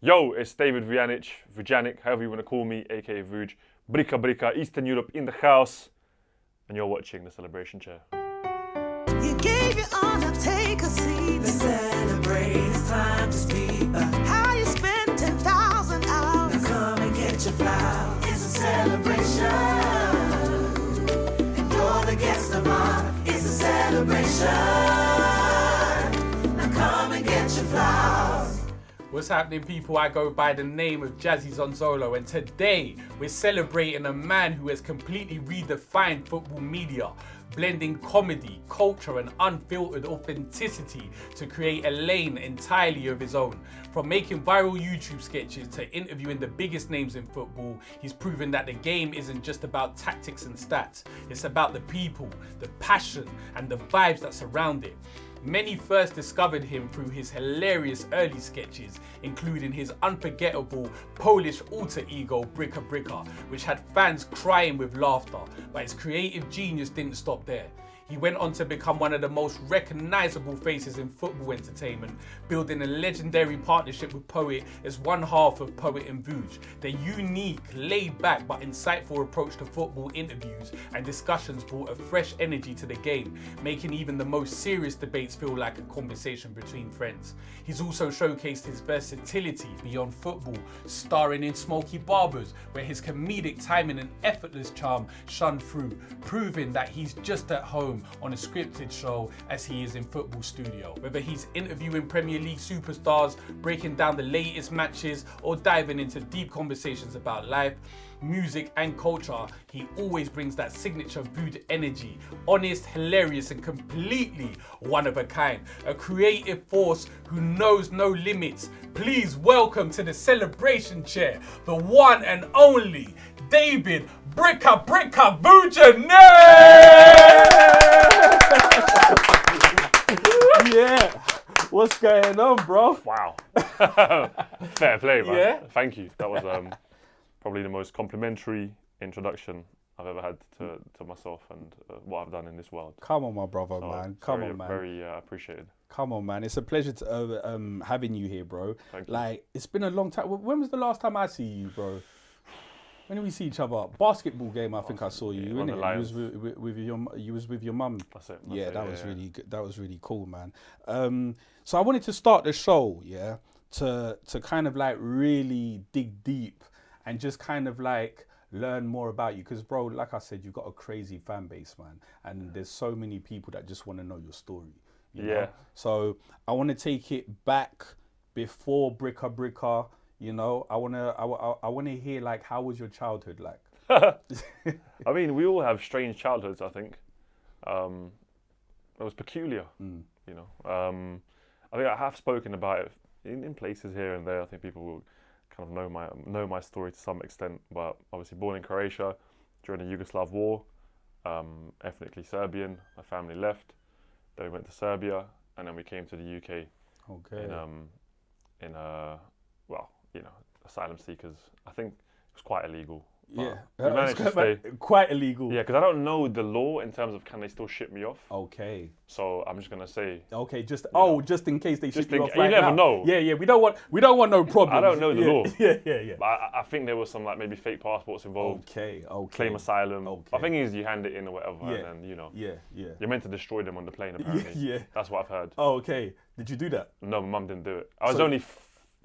Yo, it's David Vujanic, however you want to call me, aka Vuj. Bricka Bricka, Eastern Europe in the house. And you're watching The Celebration Chair. You gave your all, now take a seat. Let's celebrate, it's time to speak. How you spent 10,000 hours. Now come and get your flowers. It's a celebration. And you're the guest of honor. It's a celebration. Now come and get your flowers. What's happening, people? I go by the name of Jazzie Zonzolo, and today we're celebrating a man who has completely redefined football media, blending comedy, culture and unfiltered authenticity to create a lane entirely of his own. From making viral YouTube sketches to interviewing the biggest names in football, he's proven that the game isn't just about tactics and stats. It's about the people, the passion and the vibes that surround it. Many first discovered him through his hilarious early sketches, including his unforgettable Polish alter ego Bricka Bricka, which had fans crying with laughter, but his creative genius didn't stop there. He went on to become one of the most recognizable faces in football entertainment, building a legendary partnership with Poet as one half of Poet and Vuj. Their unique, laid-back but insightful approach to football interviews and discussions brought a fresh energy to the game, making even the most serious debates feel like a conversation between friends. He's also showcased his versatility beyond football, starring in Smokey Barbers, where his comedic timing and effortless charm shone through, proving that he's just at home on a scripted show as he is in football studio. Whether he's interviewing Premier League superstars, breaking down the latest matches, or diving into deep conversations about life, music and culture, he always brings that signature Vuj energy, honest, hilarious and completely one of a kind. A creative force who knows no limits. Please welcome to the celebration chair, the one and only David Bricka Bricka Vujanic! Yeah, what's going on, bro? Wow. Fair play, man. Yeah? Thank you. That was probably the most complimentary introduction I've ever had to myself and what I've done in this world. Come on, my brother, So, man. Come on, man. Very appreciated. Come on, man. It's a pleasure to having you here, bro. Thank you. Like, it's been a long time. When was the last time I see you, bro? When did we see each other? Basketball game, I think I saw you, on the innit? Lions. You was with your mum. That's it. Yeah, that was really good. That was really cool, man. So I wanted to start the show, yeah, to kind of like really dig deep and just kind of like learn more about you, because bro, like I said, you've got a crazy fan base, man, and there's so many people that just want to know your story. You know? So I want to take it back before Bricka Bricka. You know, I wanna hear like, how was your childhood like? I mean, we all have strange childhoods, I think. It was peculiar, you know. I think I have spoken about it in places here and there. I think people will kind of know my story to some extent, but obviously born in Croatia during the Yugoslav war, ethnically Serbian. My family left, then we went to Serbia, and then we came to the UK. Okay. Well, you know, asylum seekers. I think it was quite illegal. Yeah, we managed to stay. Quite illegal. Yeah, because I don't know the law in terms of can they still ship me off. Okay. So I'm just gonna say. Okay, just in case they Just ship you in off ca- you right never now. know. Yeah, we don't want no problems. I don't know the law. Yeah. But I think there was some like maybe fake passports involved. Okay. Claim asylum. Okay. I think is you hand it in or whatever, Yeah. and then you know. Yeah. You're meant to destroy them on the plane apparently. Yeah. That's what I've heard. Oh, okay. Did you do that? No, my mum didn't do it. I was So- only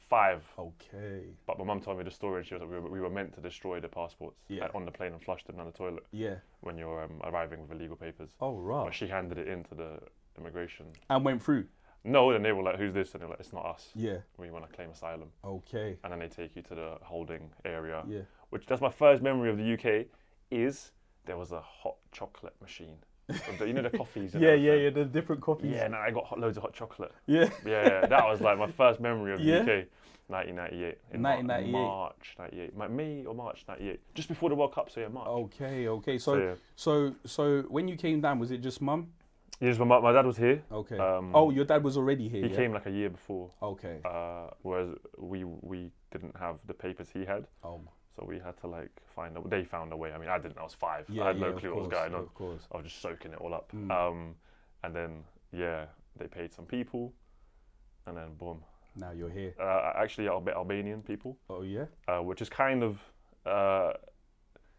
5. Okay. But my mum told me the story, and she was like, we were meant to destroy the passports on the plane and flush them down the toilet Yeah. when you're arriving with illegal papers. Oh, right. But she handed it in to the immigration. And went through. No, and they were like, who's this? And they were like, it's not us. Yeah. We want to claim asylum. Okay. And then they take you to the holding area. Yeah. That's my first memory of the UK is there was a hot chocolate machine. You know the coffees and everything? Yeah, the different coffees. Yeah, and I got loads of hot chocolate. Yeah. Yeah, that was like my first memory of the Yeah. UK. 1998. In 1998. March 98. May or March 98. Just before the World Cup, so yeah, March. Okay. So, So when you came down, was it just mum? Yes, my dad was here. Okay. Um, Your dad was already here. He came like a year before. Okay. Whereas we didn't have the papers he had. Oh. So we had to like they found a way. I mean, I didn't, I was 5. Yeah, I had no of clue what was course, going on. Of course. I was just soaking it all up. Mm. And then, they paid some people and then boom, Now you're here. Actually Albanian people, Oh yeah. which is kind of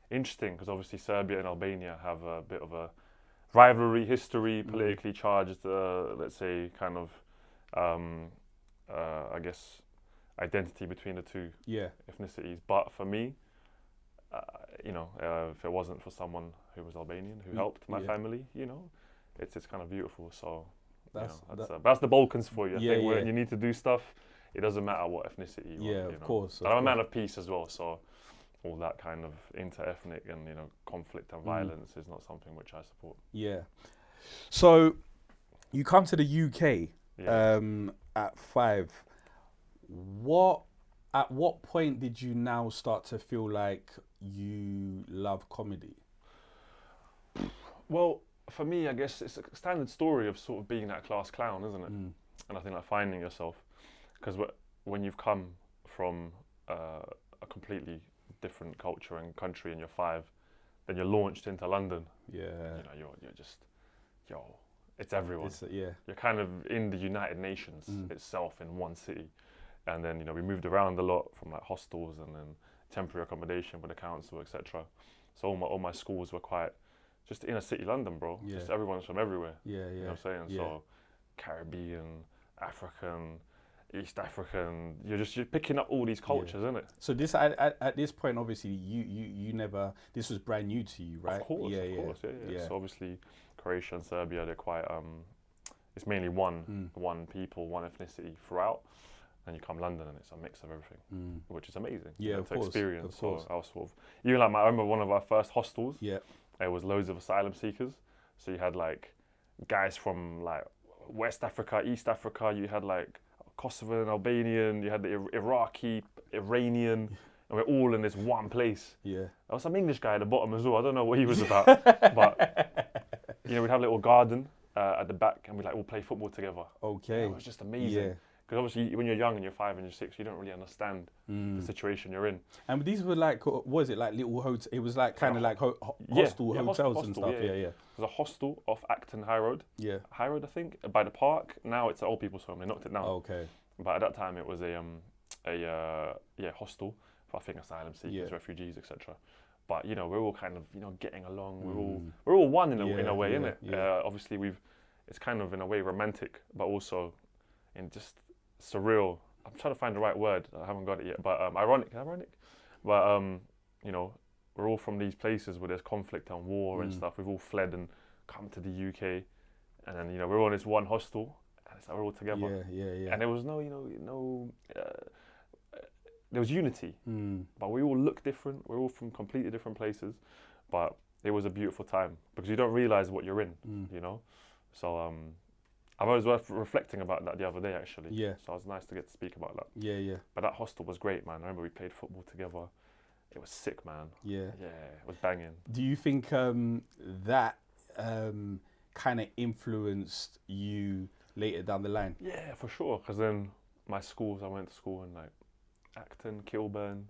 interesting because obviously Serbia and Albania have a bit of a rivalry, history, politically charged, let's say, kind of, I guess, identity between the two Yeah. ethnicities. But for me, if it wasn't for someone who was Albanian who helped my family, it's kind of beautiful. So that's the Balkans for you. I think when you need to do stuff, it doesn't matter what ethnicity you are. Of course. But I'm a man of peace as well, so all that kind of inter-ethnic and conflict and violence is not something which I support. Yeah. So you come to the UK at 5. At what point did you now start to feel like you love comedy? Well, for me, I guess it's a standard story of sort of being that class clown, isn't it? And I think like finding yourself, because when you've come from a completely different culture and country and you're 5, then you're launched into London. Yeah. You're just, it's everyone. Yeah. You're kind of in the United Nations itself in one city. And then, we moved around a lot from like hostels and then temporary accommodation with the council, etc. So all my schools were quite just inner city London, bro. Yeah. Just everyone's from everywhere. Yeah, yeah. You know what I'm saying? Yeah. So Caribbean, African, East African, you're picking up all these cultures, isn't it? So this at this point, obviously, you never. This was brand new to you, right? Of course, yeah. So obviously, Croatia and Serbia, they're quite. It's mainly one people, one ethnicity throughout, and you come London and it's a mix of everything, which is amazing. Yeah, to experience. Of course. So I was sort of even like I remember one of our first hostels. Yeah. There was loads of asylum seekers, so you had like guys from like West Africa, East Africa. You had like Kosovan, Albanian, you had the Iraqi, Iranian, and we're all in this one place. Yeah. There was some English guy at the bottom as well. I don't know what he was about, but we'd have a little garden at the back, and we'd like all play football together. Okay. It was just amazing. Because obviously, when you're young and you're 5 and you're 6, you don't really understand the situation you're in. And these were like, what was it like little hotels? It was like kind of like hostel hotels and stuff. Yeah. There's a hostel off Acton High Road. Yeah. High Road, I think, by the park. Now it's an old people's home. They knocked it down. Okay. But at that time, it was a hostel for I think asylum seekers, refugees, etc. But we're all kind of getting along. We're all one in a way, isn't it? Yeah. Obviously, it's kind of in a way romantic, but also in just surreal. I'm trying to find the right word. I haven't got it yet. But ironic. But we're all from these places where there's conflict and war and stuff. We've all fled and come to the UK, and then we're all in this one hostel, and it's like we're all together. Yeah. And there was there was unity, but we all look different. We're all from completely different places, but it was a beautiful time because you don't realize what you're in, So I was reflecting about that the other day actually. Yeah. So it was nice to get to speak about that. Yeah. But that hostel was great, man. I remember we played football together. It was sick, man. Yeah. Yeah, it was banging. Do you think that kind of influenced you later down the line? Yeah, for sure. Because then my schools, I went to school in like Acton, Kilburn,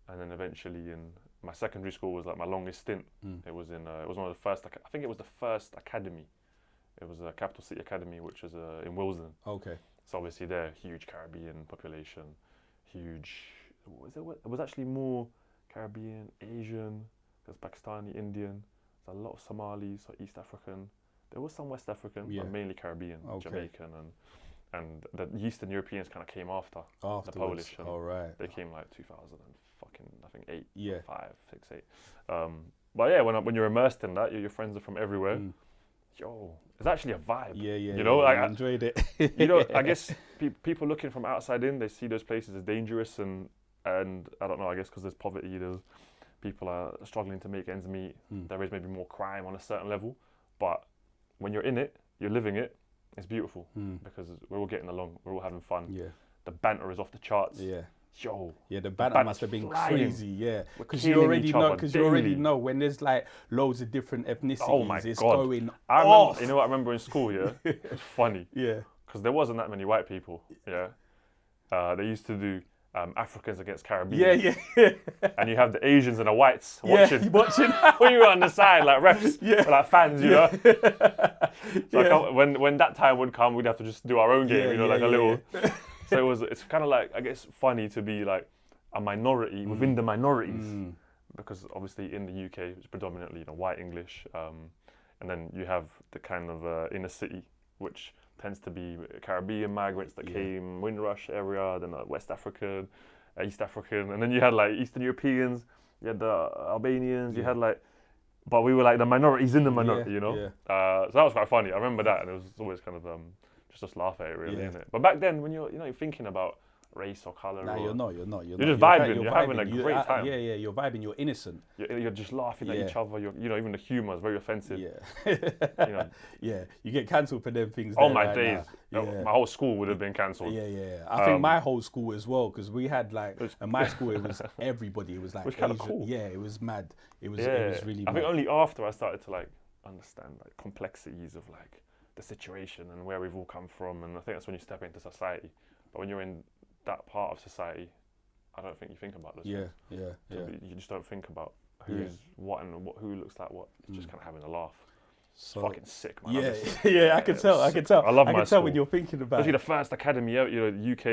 and then eventually in my secondary school was like my longest stint. It was in it was one of the first. I think it was the first academy. It was a Capital City Academy, which was in Willesden. Okay. So obviously there, huge Caribbean population, huge. It was actually more Caribbean, Asian. There's Pakistani, Indian. There's a lot of Somalis, so East African. There was some West African, but mainly Caribbean, Jamaican, and the Eastern Europeans kind of came after the Polish. All right. They came like 2008, Yeah. 5, 6, 8. But yeah, when you're immersed in that, your friends are from everywhere. It's actually a vibe. Yeah. I enjoyed it. I guess people looking from outside in, they see those places as dangerous and I don't know. I guess because there's poverty, there's people are struggling to make ends meet. There is maybe more crime on a certain level, but when you're in it, you're living it. It's beautiful because we're all getting along. We're all having fun. Yeah. The banter is off the charts. Yeah. Yeah, the banter must have been crazy. Yeah, because you already know when there's like loads of different ethnicities. Oh my it's God. Going off. You know what I remember in school? Yeah, it was funny. Yeah, because there wasn't that many white people. Yeah, they used to do Africans against Caribbean. Yeah. And you have the Asians and the whites watching. Watching. When you were on the side, like refs, or like fans, you know. So when that time would come, we'd have to just do our own game, like a little. So it's kind of like, I guess, funny to be like a minority within the minorities, because obviously in the UK it's predominantly white English, and then you have the kind of inner city, which tends to be Caribbean migrants that came, Windrush area, then West African, East African, and then you had like Eastern Europeans, you had the Albanians, you had like, but we were like the minorities in the minority, So that was quite funny. I remember that, and it was always kind of just laugh at it, really, isn't it? But back then, when you're thinking about race or colour, Nah, you're not. You're just vibing. You're having a great time. Yeah, you're vibing. You're innocent. You're just laughing at each other. Even the humour is very offensive. Yeah. Yeah. You get cancelled for them things. Oh my days! My whole school would have been cancelled. Yeah. I think my whole school as well, because we had like, in my school it was everybody. It was like, which kind of cool. Yeah, it was mad. It was really. I mad. think only after I started to like understand like complexities of like the situation and where we've all come from, and I think that's when you step into society. But when you're in that part of society, I don't think you think about those things. You just don't think about who's what and who looks like what. It's just kind of having a laugh. So, it's fucking sick, man. I can tell. I can tell. I love I my can tell school. when you're thinking about especially it. the first academy out. The UK,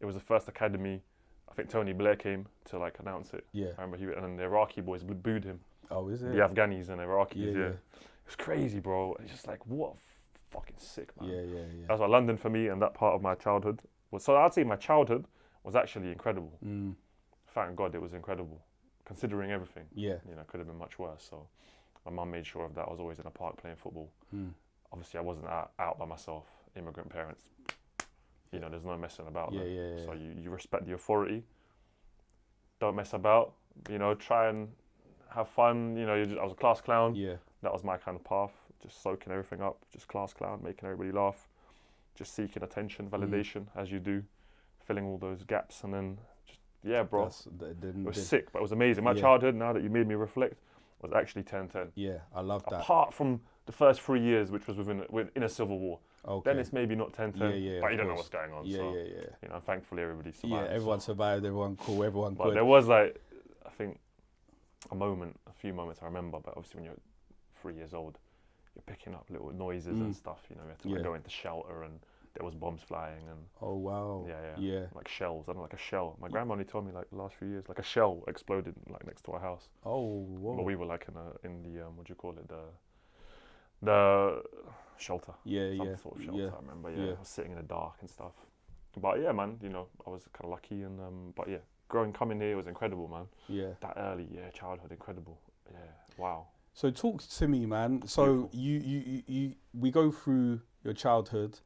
it was the first academy. I think Tony Blair came to like announce it. Yeah. I remember and then the Iraqi boys booed him. Oh, is it? The Afghanis and Iraqis. Yeah. It was crazy, bro. It's just like, what fucking sick, man. Yeah. That's why London for me and that part of my childhood was. So I'd say my childhood was actually incredible. Thank God it was incredible, considering everything. Yeah. Could have been much worse. So my mum made sure of that. I was always in a park playing football. Obviously, I wasn't out by myself. Immigrant parents. There's no messing about. Yeah. So you respect the authority. Don't mess about. Try and have fun. I was a class clown. Yeah. That was my kind of path. Just soaking everything up. Just class clown, making everybody laugh. Just seeking attention, validation, as you do. Filling all those gaps, and then bro. It was sick, but it was amazing. My childhood, now that you made me reflect, was actually 10-10. Yeah, I love that. Apart from the first 3 years, which was in a civil war. Okay. Then it's maybe not 10-10, but you don't know what's going on. Yeah. Thankfully everybody survived. Yeah, everyone survived, everyone cool, everyone but good. There was like, I think, a few moments I remember, but obviously when you're 3 years old, you're picking up little noises and stuff, you have to like, go into shelter, and there was bombs flying, and oh wow. Yeah. Like shells, I don't know, like a shell. My grandma only told me like the last few years, like a shell exploded like next to our house. Oh whoa. But we were like in the what do you call it, the shelter. Some sort of shelter, I remember. I was sitting in the dark and stuff. But yeah, man, I was kind of lucky, and but coming here was incredible, man. Yeah. That early, childhood, incredible. Yeah, wow. So talk to me, man. So you we go through your childhood.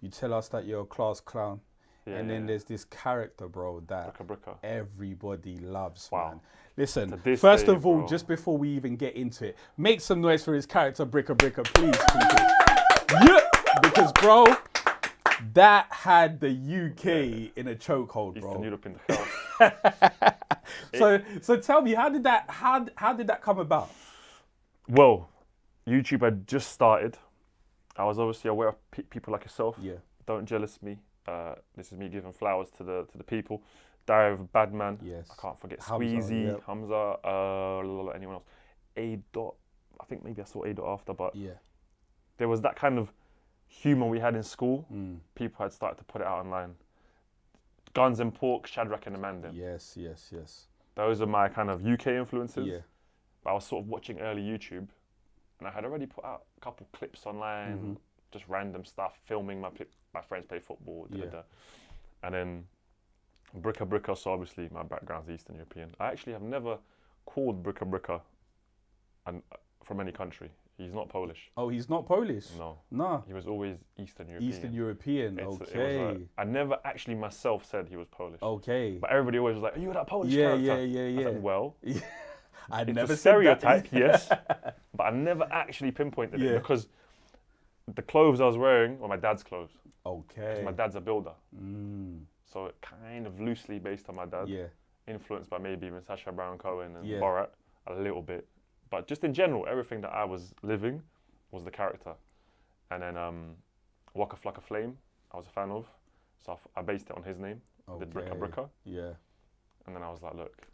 You tell us that you're a class clown, and then there's this character, bro, that Bricka Bricka. everybody loves, Wow. man. Listen, this first day, of all, bro. just before we even get into it, make some noise for his character, Bricka Bricka, please, people. Yeah, because, bro, that had the UK in a chokehold, bro. Eastern Europe in the house. So tell me, how did that come about? Well, YouTube had just started. I was obviously aware of people like yourself. Yeah. Don't jealous me. This is me giving flowers to the people. Diary of a Bad Man. Yes. I can't forget Hamza, Squeezy, Hamza, anyone else. A Dot. I think maybe I saw A Dot after, but there was that kind of humour we had in school. People had started to put it out online. Guns and Pork, Shadrach and the Man. Yes. Those are my kind of UK influences. Yeah. But I was sort of watching early YouTube, and I had already put out a couple clips online, just random stuff, filming my friends play football. And then Bricka Bricka, so obviously my background's Eastern European. I actually have never called Bricka Bricka from any country. He's not Polish. Oh, he's not Polish? No. Nah. He was always Eastern European. Eastern European, okay. I never actually myself said he was Polish. Okay. But everybody always was like, are you that Polish character? Yeah. I said, well, I it's never a said stereotype, that. yes, but I never actually pinpointed it because the clothes I was wearing were my dad's clothes. Okay. 'Cause my dad's a builder. So it kind of loosely based on my dad. Yeah. Influenced by maybe even Sacha Baron Cohen and Borat a little bit. But just in general, everything that I was living was the character. And then Waka Flocka Flame, I was a fan of. So I based it on his name. I did Bricka Bricka. Yeah. And then I was like, look,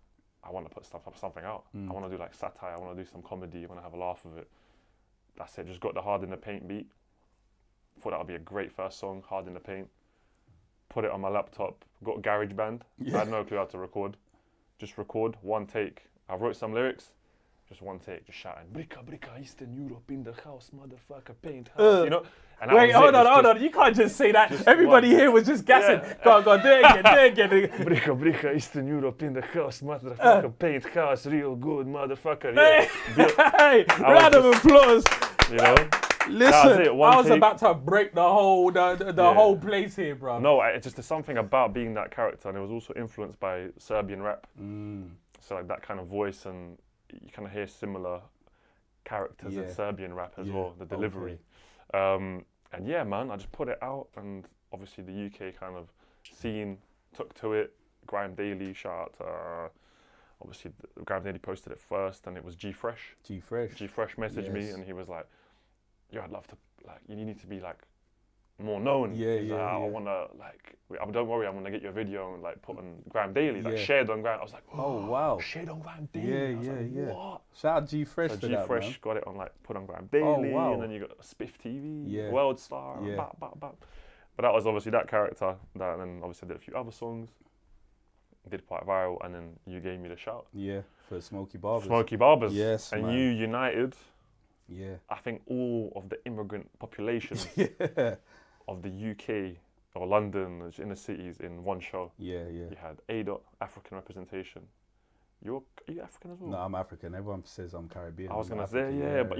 I want to put something out. I want to do like satire. I want to do some comedy. I want to have a laugh with it. That's it. Just got the Hard in the Paint beat. Thought that would be a great first song, Hard in the Paint. put it on my laptop, got GarageBand. I had no clue how to record. Just record, one take. I wrote some lyrics, just one take, just shouting, Bricka Bricka, Eastern Europe in the house, motherfucker, paint house, you know? And that Wait, was hold it. on. You can't just say that. just Everybody one. here was just gassing. Yeah. Go on, do it again. Bricka Bricka, Eastern Europe in the house, motherfucker, paint house, real good, motherfucker. Yeah. Hey, I round of was applause. You know? Listen, it, one I was take. about to break the whole whole place here, bro. No, it's just there's something about being that character, and it was also influenced by Serbian rap. So like that kind of voice, and you kind of hear similar characters in Serbian rap as well, the delivery. And yeah, man, I just put it out, and obviously the UK kind of scene took to it. Grime Daily, shout out to, obviously Grime Daily posted it first, and it was G Fresh. G Fresh messaged me, and he was like, yo, I'd love to, like, you need to be like more known. I want to, like, don't worry, I'm going to get you a video and like put on Grime Daily, like shared on Grime. I was like, oh wow, shared on Grime Daily. What? Shout out G Fresh So for G that, Fresh man. got it on, like, put on Grime Daily, wow. and then you got Spiff TV, World Star, But that was obviously that character, and then obviously I did a few other songs, did quite viral, and then you gave me the shout. Yeah, for Smokey Barbers. Smokey Barbers. Yes, and man. you united, I think, all of the immigrant population of the UK or London, the inner cities, in one show. You had ADOT, African representation. Are you African as well? No, I'm African. Everyone says I'm Caribbean. I was going to African, say, but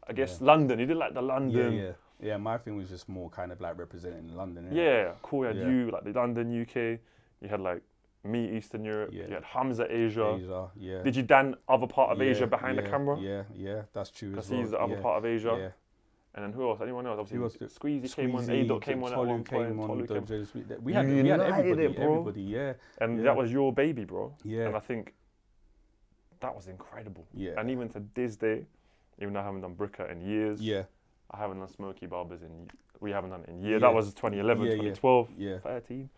I guess London, you did like the London. Yeah, my thing was just more kind of like representing London. Yeah, cool. You had you, like the London, UK. You had like me, Eastern Europe. You had Hamza, Asia. Did you dan other part of Asia behind the camera? Yeah, that's true as Because well. he's the other part of Asia. Yeah. And then who else? Anyone else? Obviously, Who else? Squeezy came on, ADOT came on at one point. We had everybody, And that was your baby, bro. Yeah. And I think that was incredible. Yeah. And even to this day, even though I haven't done Bricka in years, Yeah. I haven't done Smokey Barbers we haven't done it in years. That was 2011, 2012, 13.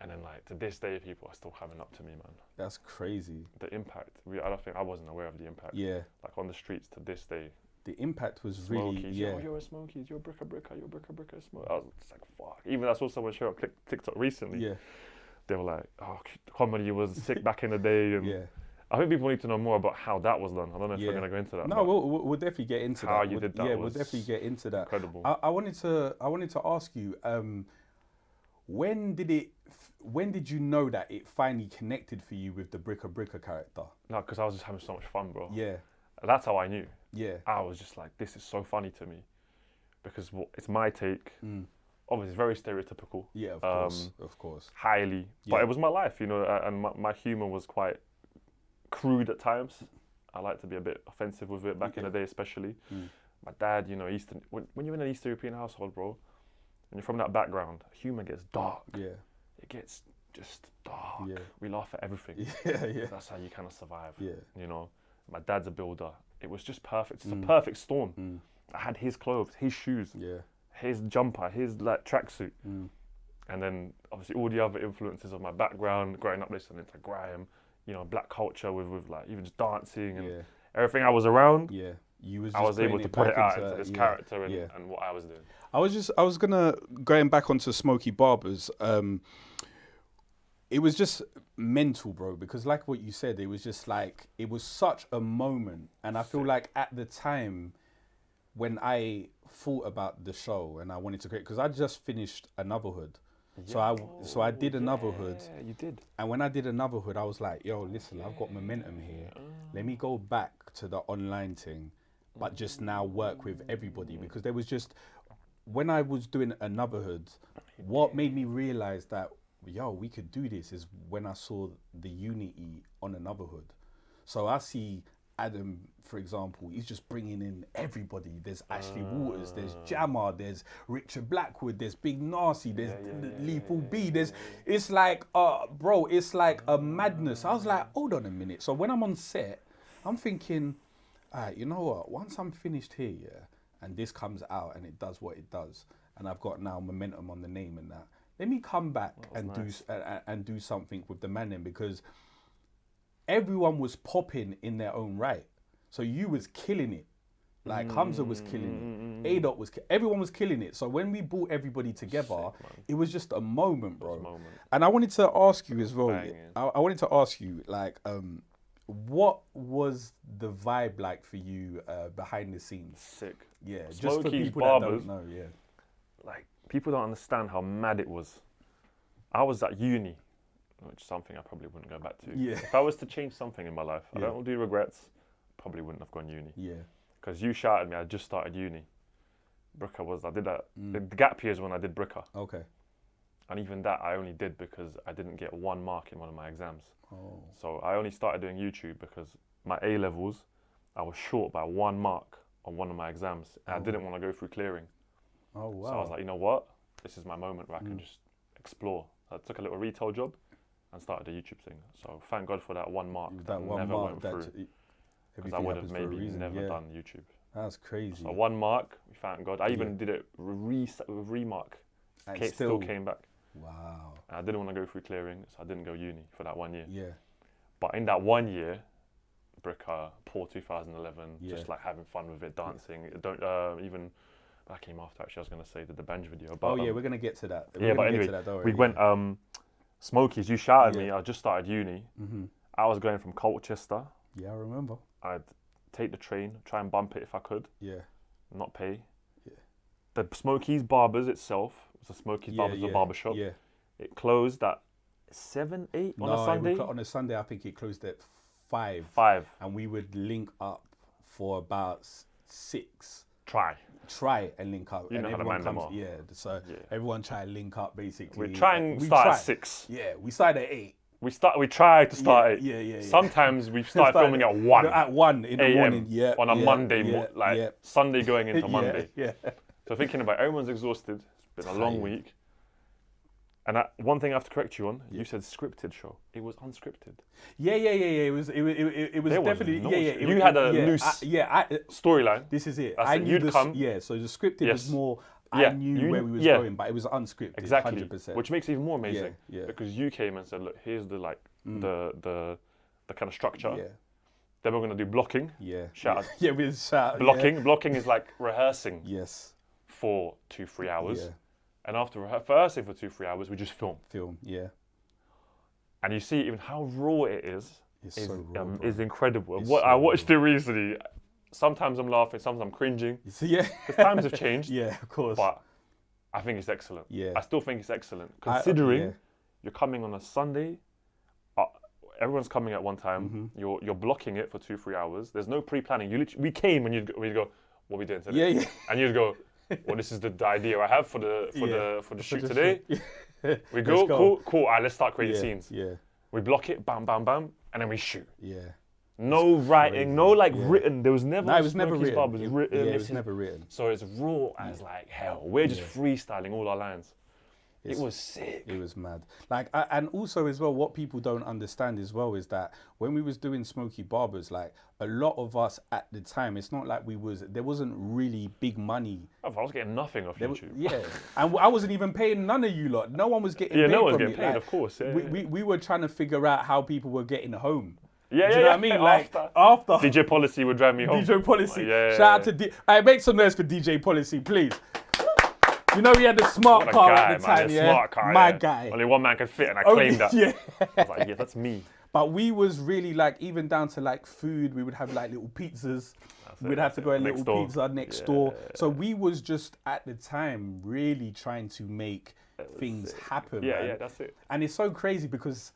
And then like to this day, people are still coming up to me, man. That's crazy. The impact. I wasn't aware of the impact. Yeah. Like on the streets to this day. The impact was Smokies, really, you're a Smokies, you're a Bricka Bricka, you're a Bricka Bricka. I was just like, fuck. Even I saw someone show up TikTok recently. They were like, oh, comedy was sick back in the day. And I think people need to know more about how that was done. I don't know if we're going to go into that. No, we'll definitely get into how that. You did that. Yeah, we'll definitely get into that. Incredible. I wanted to ask you, when did you know that it finally connected for you with the Bricka Bricka character? No, because I was just having so much fun, bro. Yeah. That's how I knew. Yeah. I was just like, this is so funny to me. Because it's my take. Obviously, very stereotypical. Yeah, of course. Highly. But it was my life, you know, and my humour was quite crude at times. I like to be a bit offensive with it back in the day, especially. My dad, you know, when you're in an East European household, bro, and you're from that background, humour gets dark. Yeah. It gets just dark. Yeah. We laugh at everything. Yeah. That's how you kind of survive. Yeah. You know, my dad's a builder. It was just perfect. It's a perfect storm. I had his clothes, his shoes, his jumper, his like tracksuit. And then obviously all the other influences of my background, growing up listening to grime, you know, black culture with like even just dancing and everything I was around. Yeah. I was able to put it out into this character and what I was doing. I was going back onto Smokey Barbers. It was just mental, bro, because like what you said, it was just like, it was such a moment. And I feel like at the time when I thought about the show and I wanted to create, because I just finished Anotherhood. So I did Anotherhood. Yeah, you did. And when I did Anotherhood, I was like, yo, listen, I've got momentum here. Let me go back to the online thing, but just now work with everybody. Because there was just, when I was doing Anotherhood, what made me realize that, yo, we could do this is when I saw the unity on Anotherhood. So I see Adam, for example, he's just bringing in everybody. There's Ashley Waters, there's Jammer, there's Richard Blackwood, there's Big Nasty, there's Lethal B. It's like, bro, it's like a madness. I was like, hold on a minute. So when I'm on set, I'm thinking, all right, you know what? Once I'm finished here, and this comes out and it does what it does, and I've got now momentum on the name and that, let me come back and do something with the man then, because everyone was popping in their own right. So you was killing it. Like Hamza was killing A-Dot was, everyone was killing it. So when we brought everybody together, it was just a moment, bro. And I wanted to ask you as well. I wanted to ask you, like, what was the vibe like for you behind the scenes? Sick. Yeah, just for Smokey's people Barbers, that don't know, yeah. like, people don't understand how mad it was. I was at uni, which is something I probably wouldn't go back to. Yeah. If I was to change something in my life, I don't do regrets, probably wouldn't have gone uni. Yeah. Because you shouted me, I just started uni. Bricka was, I did that, the gap years when I did Bricka. Okay. And even that I only did because I didn't get 1 mark in one of my exams. Oh. So I only started doing YouTube because my A-levels, I was short by 1 mark on one of my exams. And I didn't want to go through clearing. Oh, wow. So I was like, you know what? This is my moment where I can just explore. I took a little retail job and started a YouTube thing. So thank God for that 1 mark that never went through. Because I would have maybe never done YouTube. That's crazy. So 1 mark, thank God. I even did it remark. It still came back. Wow. And I didn't want to go through clearing, so I didn't go uni for that 1 year. Yeah. But in that 1 year, Bricka, poor 2011, just like having fun with it, dancing. Even that came after. Actually, I was going to say the Benj video. But, we're going to get to that. But anyway, we went. Smokey's, you shouted me. I just started uni. I was going from Colchester. Yeah, I remember. I'd take the train, try and bump it if I could. Yeah. Not pay. Yeah. The Smokey's Barbers itself, it was a Smokey's Barbers, a barbershop. Yeah. It closed at 7, 8 on a Sunday. On a Sunday, I think it closed at 5. 5. And we would link up for about 6. Try and link up. You and know how to man them up. Yeah, so everyone try and link up basically. We try and start at 6. Yeah, we started at 8. We try to start at 8. Yeah. Sometimes we start filming at 1. At 1 in the morning, on a Monday, Sunday going into Monday. Yeah. So thinking about everyone's exhausted. It's been a long week. And one thing I have to correct you on, you said scripted show. It was unscripted. Yeah. It was definitely You had a loose storyline. This is it. I knew you'd come. Yeah, so the scripted was more. I knew where we was going, but it was unscripted. Exactly, 100%. which makes it even more amazing. Yeah. Because you came and said, look, here's the the kind of structure. Yeah. Then we're gonna do blocking. Yeah. Shout out. Yeah, with shout. Blocking. Yeah. Blocking is like rehearsing. Yes. For 2-3 hours. Yeah. And after rehearsing for 2-3 hours, we just film. Yeah. And you see even how raw it is. It's so raw, is incredible. I watched it recently. Sometimes I'm laughing, sometimes I'm cringing. Yeah. Because times have changed. Yeah, of course. But I think it's excellent. Yeah. I still think it's excellent. Considering you're coming on a Sunday, everyone's coming at one time. You're blocking it for 2-3 hours. There's no pre-planning. We came and we'd go, what are we doing today? Yeah. And you'd go, well, this is the idea I have for the shoot today. We go, cool. All right, let's start creating scenes. Yeah. We block it, bam, bam, bam, and then we shoot. Yeah. No writing, no written. There was never. No, it was never written. It was never written. So it's raw as like hell. We're just freestyling all our lines. It was sick. It was mad. Like, and also as well, what people don't understand as well is that when we was doing Smokey Barbers, like a lot of us at the time, it's not like there wasn't really big money. I was getting nothing off YouTube. And I wasn't even paying none of you lot. No one was getting paid. Yeah, no one's from getting paid, like, of course. We were trying to figure out how people were getting home. Yeah, Do you know what I mean? Like after DJ Policy would drive me home. DJ Policy. Shout out to I make some noise for DJ Policy, please. You know he had the smart car at the time, Smart car, my guy. Only one man could fit, and I claimed that. Yeah. I was like, yeah, that's me. But we was really like, even down to like food, we would have like little pizzas. We'd have to go and little pizza next door. So we was just at the time really trying to make things happen. Yeah, that's it. And it's so crazy because,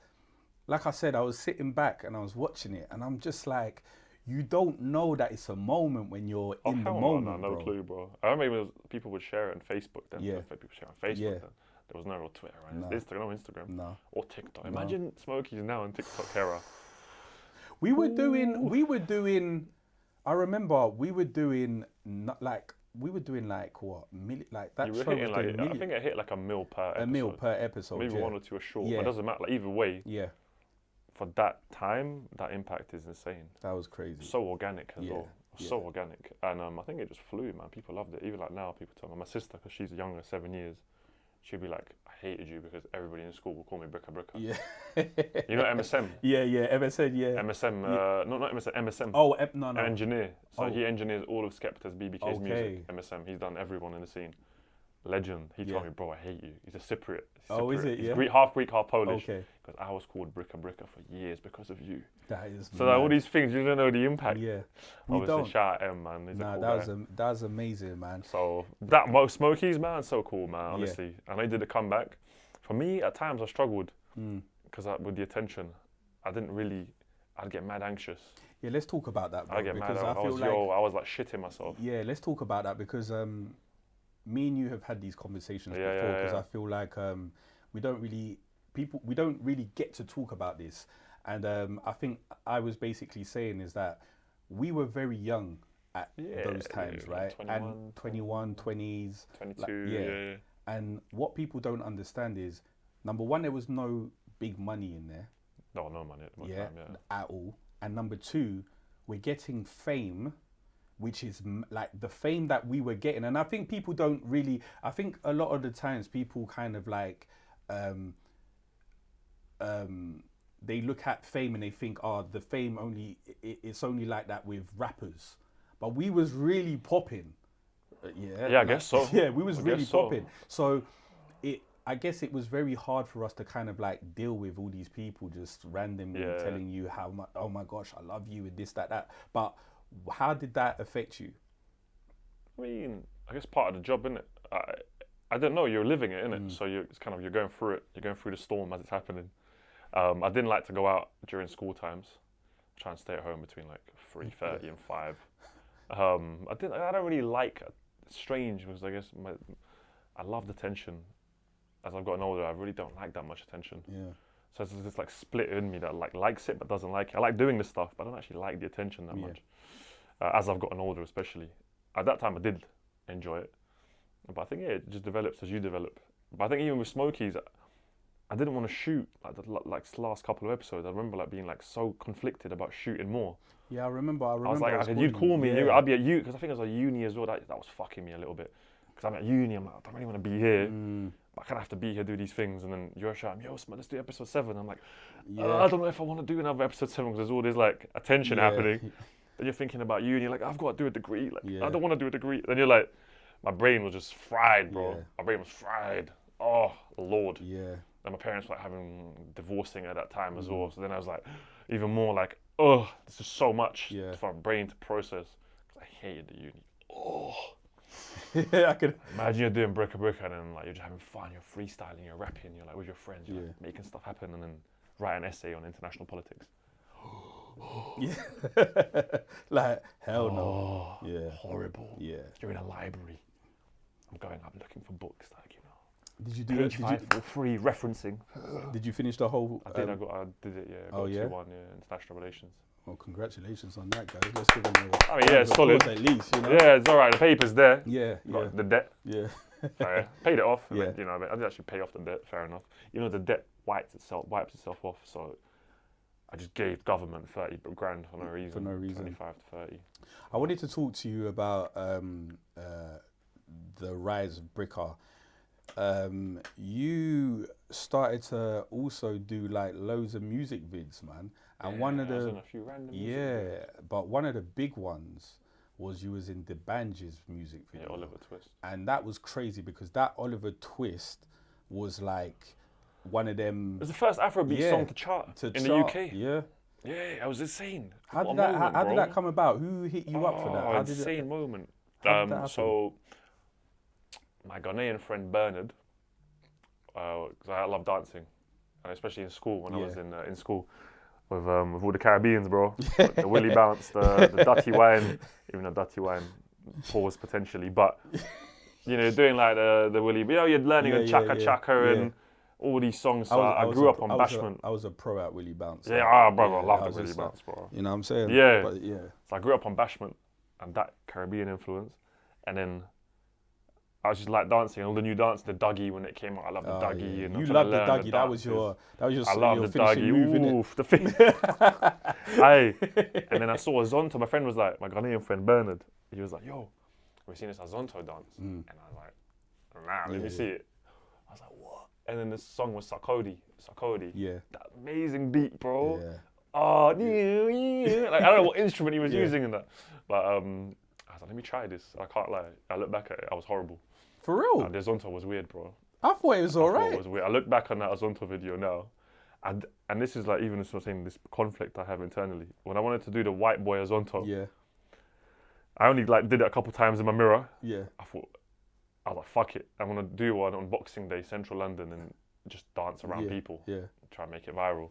like I said, I was sitting back and I was watching it, and I'm just like, you don't know that it's a moment when you're in the moment, no clue, bro. I remember even people would share it on Facebook then. Yeah. People share on Facebook then. There was no real Twitter, right? No. Instagram. Or TikTok. Imagine Smokey's now in TikTok era. We were doing, I remember we were doing like what? Like that show was doing I think it hit like a mil per episode. A mil per episode. Maybe 1 or 2 are short. But it doesn't matter. Like, either way. Yeah. For that time, that impact is insane. That was crazy. So organic as well. So organic. And I think it just flew, man. People loved it. Even like now, people tell me. My sister, because she's younger, 7 years, she'd be like, I hated you because everybody in school would call me Bricka Bricka. Yeah. You know MSM? Yeah, MSN, yeah. MSM, not MSM, MSM. Oh, no. Engineer. So Oh. he engineers all of Skepta's, BBK's Okay. music. MSM. He's done everyone in the scene. Legend. He told me, bro, I hate you. He's a Cypriot. Oh, is it? He's Yeah. half Greek, half Polish. Okay. Because I was called Bricka Bricka for years because of you. That is. So like, all these things, you don't know the impact. Yeah. Obviously, shout out M, man. He's a Nah, cool that guy. was amazing, man. So that most Smokies, man, so cool, man. Honestly, and I did a comeback. For me, at times I struggled because with the attention, I'd get mad anxious. Yeah, let's talk about that, bro. I get mad. because I feel was like shitting myself. Yeah, let's talk about that because me and you have had these conversations Yeah, before. yeah, Because yeah. I feel like we don't really get to talk about this, and I think I was basically saying is that we were very young at those times, yeah, right? 21, and 21, 20s, 22, yeah. And what people don't understand is, number one, there was no big money in there, No money at the time, at all. And number two, we're getting fame, which is like the fame that we were getting. And I think people don't really, I think a lot of the times people kind of like, they look at fame and they think, oh, the fame it's only like that with rappers. But we was really popping. Yeah, I guess so. Yeah, we was I really guess so. popping. So I guess it was very hard for us to kind of like deal with all these people just randomly telling you how much, oh my gosh, I love you and this, that. But how did that affect you? I mean, I guess part of the job, innit? I don't know, you're living it, innit? So you're going through it. You're going through the storm as it's happening. I didn't like to go out during school times. Try and stay at home between like 3:30 and 5. I don't really like. It's strange because I guess I love the attention. As I've gotten older, I really don't like that much attention. Yeah. So it's this like split in me that likes it but doesn't like it. I like doing this stuff, but I don't actually like the attention that much. As I've gotten older, especially. At that time, I did enjoy it, but I think it just develops as you develop. But I think even with Smokies, I didn't want to shoot like the last couple of episodes. I remember like being like so conflicted about shooting more. Yeah, I remember. I was like, you'd call me, yeah. I'd be at uni, because I think I was at uni as well. That was fucking me a little bit. Because I'm at uni, I'm like, I don't really want to be here. But I kind of have to be here, do these things. And then you're shouting, yo, let's do episode 7. I'm like, I don't know if I want to do another episode 7 because there's all this like attention happening. Then you're thinking about uni, like, I've got to do a degree. Like, I don't want to do a degree. Then you're like, my brain was just fried, bro. Yeah. My brain was fried. Oh, Lord. Yeah. And my parents were divorcing at that time as well. So then I was like, even more like, oh, this is so much for my brain to process. Because I hated the uni. Oh. Yeah, I could. Imagine you're doing Bricka Bricka and then like you're just having fun, you're freestyling, you're rapping, you're like with your friends, you're like, making stuff happen and then write an essay on international politics. Like, hell no. Yeah. Horrible. Yeah. You're in a library. I'm looking for books, like, you know. Did you do Page 5 for free, referencing. Did you finish the whole? I did it, yeah. I got 2-1, international relations. Well, congratulations on that, guys. Let's give them a I mean, yeah, it's solid. at least, you know. Yeah, it's all right. The paper's there. Yeah, Got the debt. yeah. Paid it off. I Yeah. mean, you know, I did actually pay off the debt. Fair enough. You know, the debt wipes itself off. So I just gave government 30 grand for no reason. For no reason. 25 to 30. I wanted to talk to you about the rise of Bricka. You started to also do like loads of music vids, man. And one of I was the in a few random music videos. but one of the big ones was you was in the Banj's music video. Yeah, Oliver Twist. And that was crazy because that Oliver Twist was like one of them It was the first Afrobeat song to chart in the UK. Yeah. Yeah, it was insane. How What did a that? moment, How did bro. that come about? Who hit you up for that? How did Insane moment. how did that happen? So my Ghanaian friend Bernard, because I love dancing, and especially in school when I was in school with all the Caribbeans, bro. The Willy Bounce, the Dirty Wine, even the Dirty Wine pause potentially, but you know, doing like the Willy, you know, you're learning on Chaka Chaka and all these songs. So I grew up on Bashment. I was a pro at Willy Bounce. Yeah, brother, I love I the was Willy just Bounce, bro. You know what I'm saying? Yeah. But yeah. So I grew up on Bashment and that Caribbean influence, and then I was just like dancing, all the new dance, the Dougie when it came out. I love the Dougie. Yeah. And You loved the Dougie. That was your I love your the finishing Dougie. move, innit? Oof, the thing. Aye. And then I saw a Zonto. My friend was like, my Ghanaian friend Bernard. He was like, yo, we've seen this Zonto dance. And I was like, nah, let me see it. I was and then the song was Sarkodie. Yeah. That amazing beat, bro. Yeah. Oh, like, I don't know what instrument he was using in that, but I was like, let me try this. I can't lie. I look back at it, I was horrible. For real? The Zonto was weird, bro. I thought it was I thought alright. it was weird. I look back on that Zonto video now, and this is like even this was saying this conflict I have internally. When I wanted to do the white boy Zonto, Yeah. I only like did it a couple times in my mirror. Yeah. I was like, fuck it. I'm gonna do one on Boxing Day, Central London, and just dance around people. Yeah. Try and make it viral.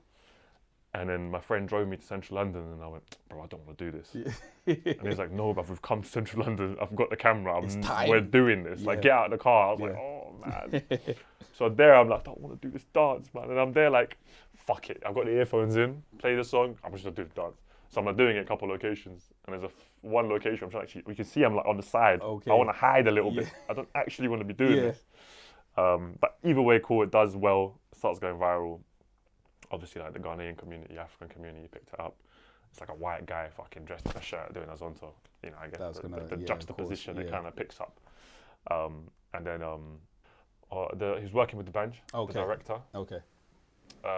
And then my friend drove me to Central London, and I went, bro, I don't want to do this. Yeah. And he was like, no, but we've come to Central London. I've got the camera. It's time. We're doing this. Like, Yeah. get out of the car. I was like, oh, man. So there, I'm like, I don't want to do this dance, man. And I'm there like, fuck it. I've got the earphones in, play the song. I'm just going to do the dance. So I'm like doing it in a couple of locations. And there's one location, I'm trying to actually, we can see I'm like on the side. Okay. I want to hide a little Yeah. bit. I don't actually want to be doing Yeah. this. But either way, cool. It does well. Starts going viral. Obviously, like the Ghanaian community, African community picked it up. It's like a white guy fucking dressed in a shirt doing a Zonto. You know, I guess That's the gonna- yeah, of juxtaposition course, it yeah. kind of picks up. And then he's working with the band, Okay. the director. Okay.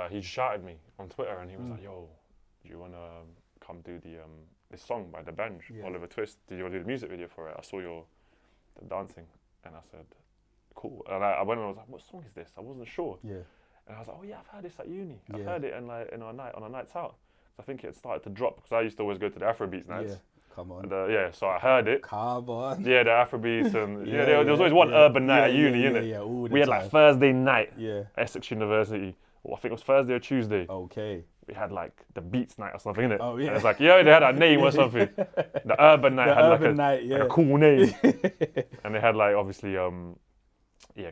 He shouted me on Twitter and he was like, "Yo, do you wanna come do the this song by the band, Yeah. Oliver Twist? Did you wanna do the music video for it? I saw the dancing." And I said, "Cool." And I went and I was like, "What song is this?" I wasn't sure. Yeah. And I was like, "Oh yeah, I've heard this at uni. I've Yeah. heard it in like on a nights out." So I think it started to drop because I used to always go to the Afrobeats nights. Yeah. Come on. And, so I heard it. Come on. Yeah, the Afrobeats and Yeah, there was always one yeah. urban night Yeah, at uni, yeah, innit? yeah, all the We had time. like Thursday night, Yeah. Essex University. Well, I think it was Thursday or Tuesday. Okay. We had like the Beats night or something, innit? Oh, yeah. And it's like, yeah, they had a name or something. The urban night The had urban like night, yeah. a cool name. And they had like obviously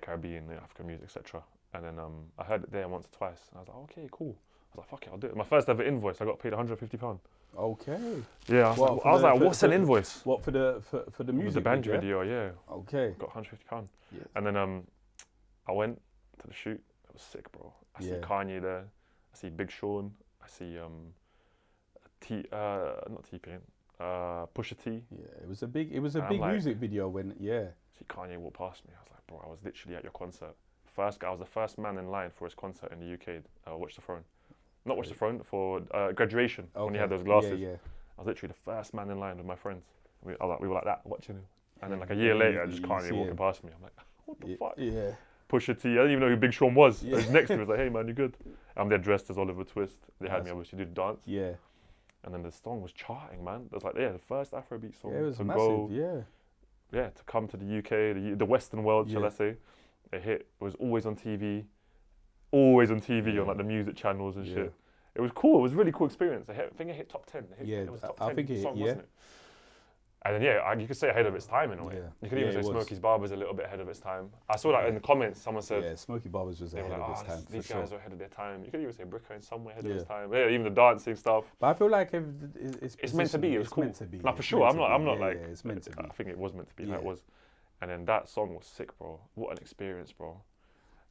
Caribbean, African music, etc. And then I heard it there once or twice. And I was like, okay, cool. I was like, fuck it, I'll do it. My first ever invoice, I got paid £150. Okay. Yeah, I was like, what's an invoice? What for the music? The band video? video, yeah. Okay. Got £150. Yeah. And then I went to the shoot. It was sick, bro. I see Yeah. Kanye there. I see Big Sean. I see not T-Pain, Pusha T. Yeah, it was a big And I'm like- music video when See Kanye walk past me. I was like, bro, I was literally at your concert. I was the first man in line for his concert in the UK. Watch the Throne. Not Watch the Throne, for graduation when he had those glasses. Yeah, yeah. I was literally the first man in line with my friends. We were like that, watching him. And then like a year later, just you Kanye see walking him. past me. I'm like, what the fuck? Yeah. Pusha T. I didn't even know who Big Sean was. Yeah. He was next to me. He was like, hey man, you good? I'm there dressed as Oliver Twist. They had me Nice. obviously do the dance. Yeah. And then the song was charting, man. It was like, the first Afrobeat song Yeah, it was to massive. go, Yeah. to come to the UK, the Western world, shall Yeah. I say. It hit. It was always on TV. Always on TV Yeah. on like the music channels and Yeah. shit. It was cool. It was a really cool experience. I think it hit top 10. Yeah, it was top I 10 think it hit, song, yeah. wasn't it? And then you could say ahead of its time in a way. Yeah. You could Yeah, even it say was. Smokey Barbers a little bit ahead of its time. I saw that in the comments. Someone said Yeah, Smokey Barbers was they were ahead like, of its time for these sure. guys are ahead of their time. You could even say Bricka in some way ahead Yeah. of its time. Yeah, even the dancing stuff. But I feel like It's meant to be. It was it's cool. meant to be. Like for It's sure. meant I'm to not. be. I'm not Yeah, like. yeah, it's meant to be. I think it was meant to be. Like Yeah. it was. And then that song was sick, bro. What an experience, bro.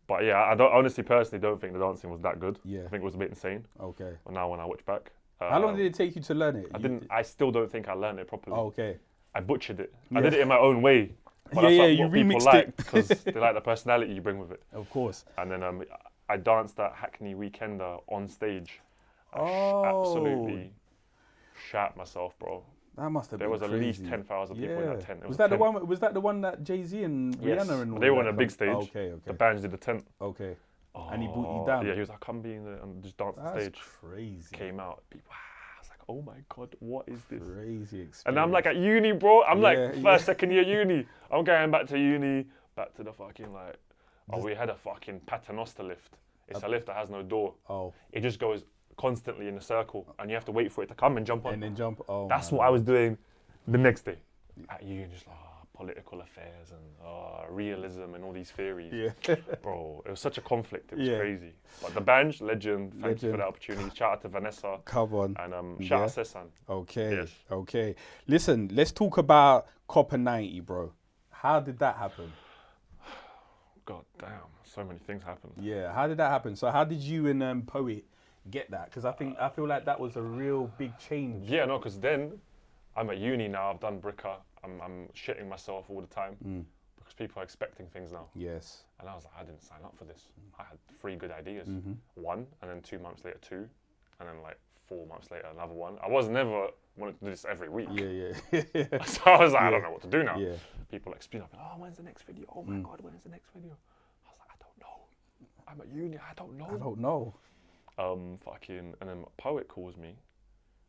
But yeah, I don't honestly, personally, don't think the dancing was that good. Yeah. I think it was a bit insane. Okay. But now when I watch back, How long did it take you to learn it? I didn't. I still don't think I learned it properly. Oh, okay. I butchered it. Yeah. I did it in my own way. But Yeah, that's yeah, what you people remixed like it. because they like the personality you bring with it. Of course. And then I danced at Hackney Weekender on stage. I Oh. absolutely shat myself, bro. That must have There been was at least crazy. 10,000 people in that tent. It Was that the 10 one? Was that the one that Jay-Z and Yes. Rihanna and all They were that on a big come- stage. Oh, okay, The okay, bands did the tent. okay. And he brought you down. Yeah, he was like, come be in there and just dance on That's stage. crazy. Came out. People, I was like, oh my God, what is this? Crazy experience. And I'm like at uni, bro. I'm like Yeah, first, second year uni. I'm going back to uni, back to the fucking like, we had a fucking paternoster lift. It's a lift that has no door. Oh, It just goes constantly in a circle and you have to wait for it to come and jump on. and then jump. Oh, That's man. what I was doing the next day. At uni, just like, political affairs and realism and all these theories. Yeah. Bro, it was such a conflict. It was Yeah. crazy. But the band, legend. Thank you for Legend. the opportunity. Shout out to Vanessa Come on. and shout out Sessan. Okay. Yes. Okay. Listen, let's talk about Copper 90, bro. How did that happen? God damn, so many things happened. Yeah. How did that happen? So how did you and Poet get that? Because I feel like that was a real big change. Yeah, no, because then I'm at uni now. I've done Bricka. I'm shitting myself all the time because people are expecting things now. Yes. And I was like, I didn't sign up for this. I had 3 good ideas. Mm-hmm. One, and then 2 months later, 2, and then like 4 months later, another one. I was never wanted to do this every week. Yeah. So I was like, I don't know what to do now. Yeah. People like speed up, oh, when's the next video? Oh my God, when's the next video? I was like, I don't know. I'm at uni, I don't know. I don't know. And then my poet calls me.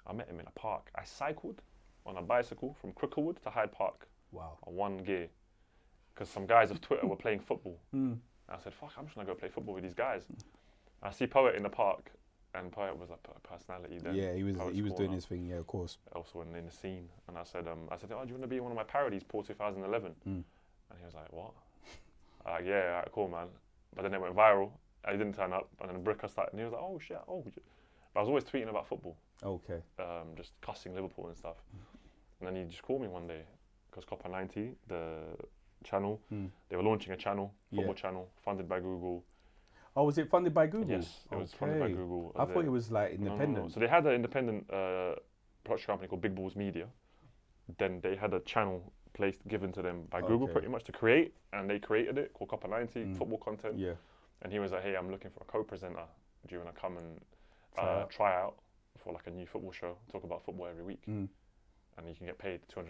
I met him in a park. I cycled on a bicycle from Cricklewood to Hyde Park. Wow. On 1 gear. Because some guys of Twitter were playing football. I said, fuck, I'm just gonna go play football with these guys. I see Poet in the park, and Poet was a personality then. Yeah, he was Poet's doing his thing, yeah, of course. Also in the scene. And I said, oh, do you want to be in one of my parodies, Paul 2011? And he was like, what? Yeah, all right, cool, man. But then it went viral. I didn't turn up, and then Bricka started, and he was like, oh shit, But I was always tweeting about football. Okay. Just cussing Liverpool and stuff. And then he just called me one day, because Copper 90, the channel, they were launching a channel, football channel, funded by Google. Oh, was it funded by Google? Yes, it was funded by Google. I thought it was like independent. No. So they had an independent production company called Big Balls Media. Then they had a channel given to them by Google pretty much to create, and they created it called Copper 90, football content. Yeah. And he was like, hey, I'm looking for a co-presenter. Do you want to come and try out for like a new football show, talk about football every week? And you can get paid £250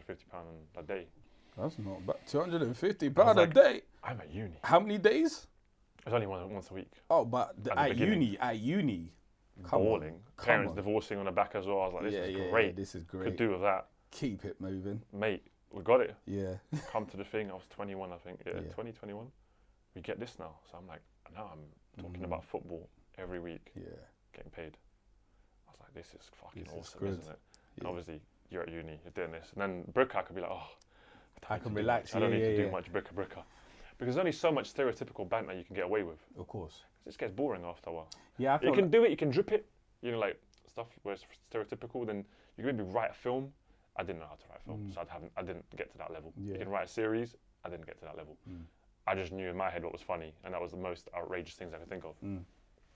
a day. That's not bad. £250 a day. I'm at uni. How many days? It was only once a week. Oh, but at uni. Balling. Parents divorcing on the back as well. I was like, this is great. This is great. Could do with that. Keep it moving. Mate, we got it. Yeah. Come to the thing. I was 21, I think. Yeah, 2021. We get this now. So I'm like, now I'm talking about football every week. Yeah. Getting paid. I was like, this is fucking awesome, good. isn't it? And obviously, you're at uni, you're doing this. And then Bricka, I could be like, I can relax. I don't need to do much Bricka Bricka. Because there's only so much stereotypical banter you can get away with. Of course. It just gets boring after a while. Yeah, you can do it, you can drip it, like stuff where it's stereotypical, then you can maybe write a film. I didn't know how to write a film, so I didn't get to that level. Yeah. You can write a series, I didn't get to that level. I just knew in my head what was funny, and that was the most outrageous things I could think of.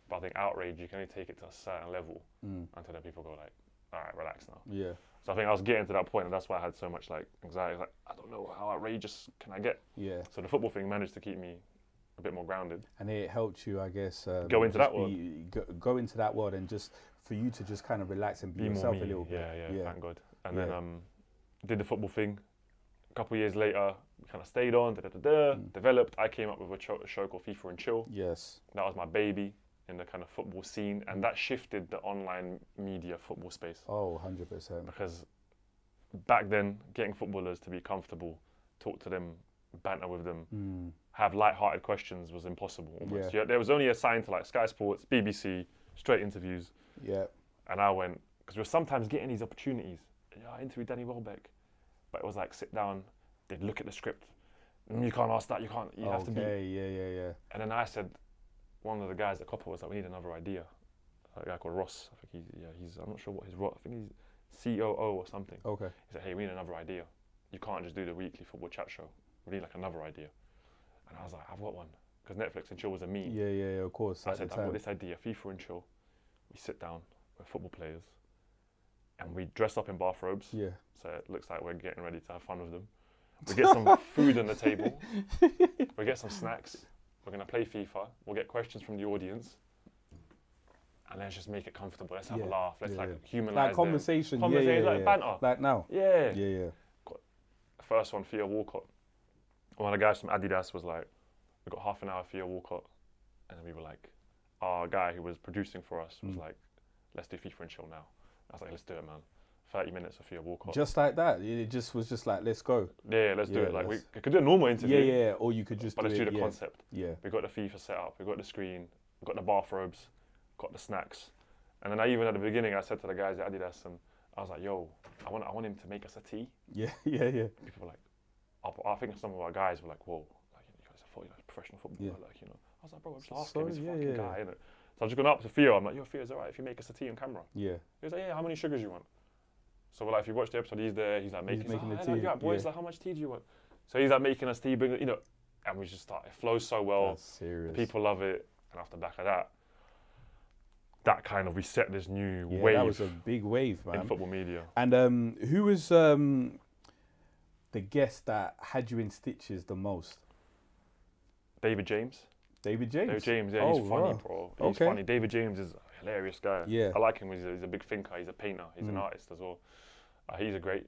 But I think outrage, you can only take it to a certain level until then people go like, all right, relax now. Yeah. So I think I was getting to that point, and that's why I had so much like anxiety. Like, I don't know how outrageous can I get. Yeah. So the football thing managed to keep me a bit more grounded. And it helped you, I guess, go into that world. Go into that world, and just for you to just kind of relax and be yourself a little bit. Yeah, thank God. And then did the football thing. A couple of years later, kind of stayed on, developed. I came up with a show called FIFA and Chill. Yes. That was my baby in the kind of football scene, and that shifted the online media football space. Oh, 100%. Because back then, getting footballers to be comfortable, talk to them, banter with them, have light-hearted questions was impossible almost. Yeah. There was only assigned to like Sky Sports, BBC, straight interviews. Yeah. And I went, because we were sometimes getting these opportunities. I interviewed Danny Welbeck, but it was like, sit down, they'd look at the script. You can't ask that, you have to be. Yeah. And then I said, one of the guys at Copper was like, we need another idea. A guy called Ross, I think he's I'm not sure what his role, I think he's COO or something. Okay. He said, hey, we need another idea. You can't just do the weekly football chat show. We need like another idea. And I was like, I've got one. Because Netflix and Chill was a meme. Yeah, of course. I said, I've got this idea, FIFA and Chill. We sit down, we're football players, and we dress up in bathrobes. Yeah. So it looks like we're getting ready to have fun with them. We get some food on the table. We get some snacks. We're going to play FIFA. We'll get questions from the audience. And let's just make it comfortable. Let's have a laugh. Let's humanize like conversation. Like banter. Like now. Yeah. Yeah. The first one, Theo Walcott. One of the guys from Adidas was like, we got half an hour Theo Walcott. And then we were like, our guy who was producing for us was like, let's do FIFA and Chill now. I was like, let's do it, man. 30 minutes of Theo Walcott. Just like that. It just was just like, let's go. Yeah, let's do it. Like we could do a normal interview. Yeah. Or you could just but let's do the concept. Yeah. We got the FIFA set up. We got the screen. We got the bathrobes. Got the snacks. And then even at the beginning, I said to the guys at Adidas, and I was like, yo, I want him to make us a tea. Yeah. People were like, I think some of our guys were like, whoa, like, you guys are professional footballer, like, I was like, bro, I'm just asking this fucking guy, innit? So I've just gone up to Theo. I'm like, yo, Theo, is it alright if you make us a tea on camera? Yeah. He was like, yeah, how many sugars you want? So we're like, if you watch the episode, he's there. He's like making the tea. tea. Like, boys, like, how much tea do you want? So he's like making us tea, and we just start. It flows so well. That's serious. People love it, and off the back of that, we set this new wave. That was a big wave, man. In football media. And who was the guest that had you in stitches the most? David James. David James. David James, yeah, Oh, he's funny, wow. bro. He's Okay. funny. David James is a hilarious guy. Yeah. I like him. He's a big thinker. He's a painter. He's an artist as well. He's a great.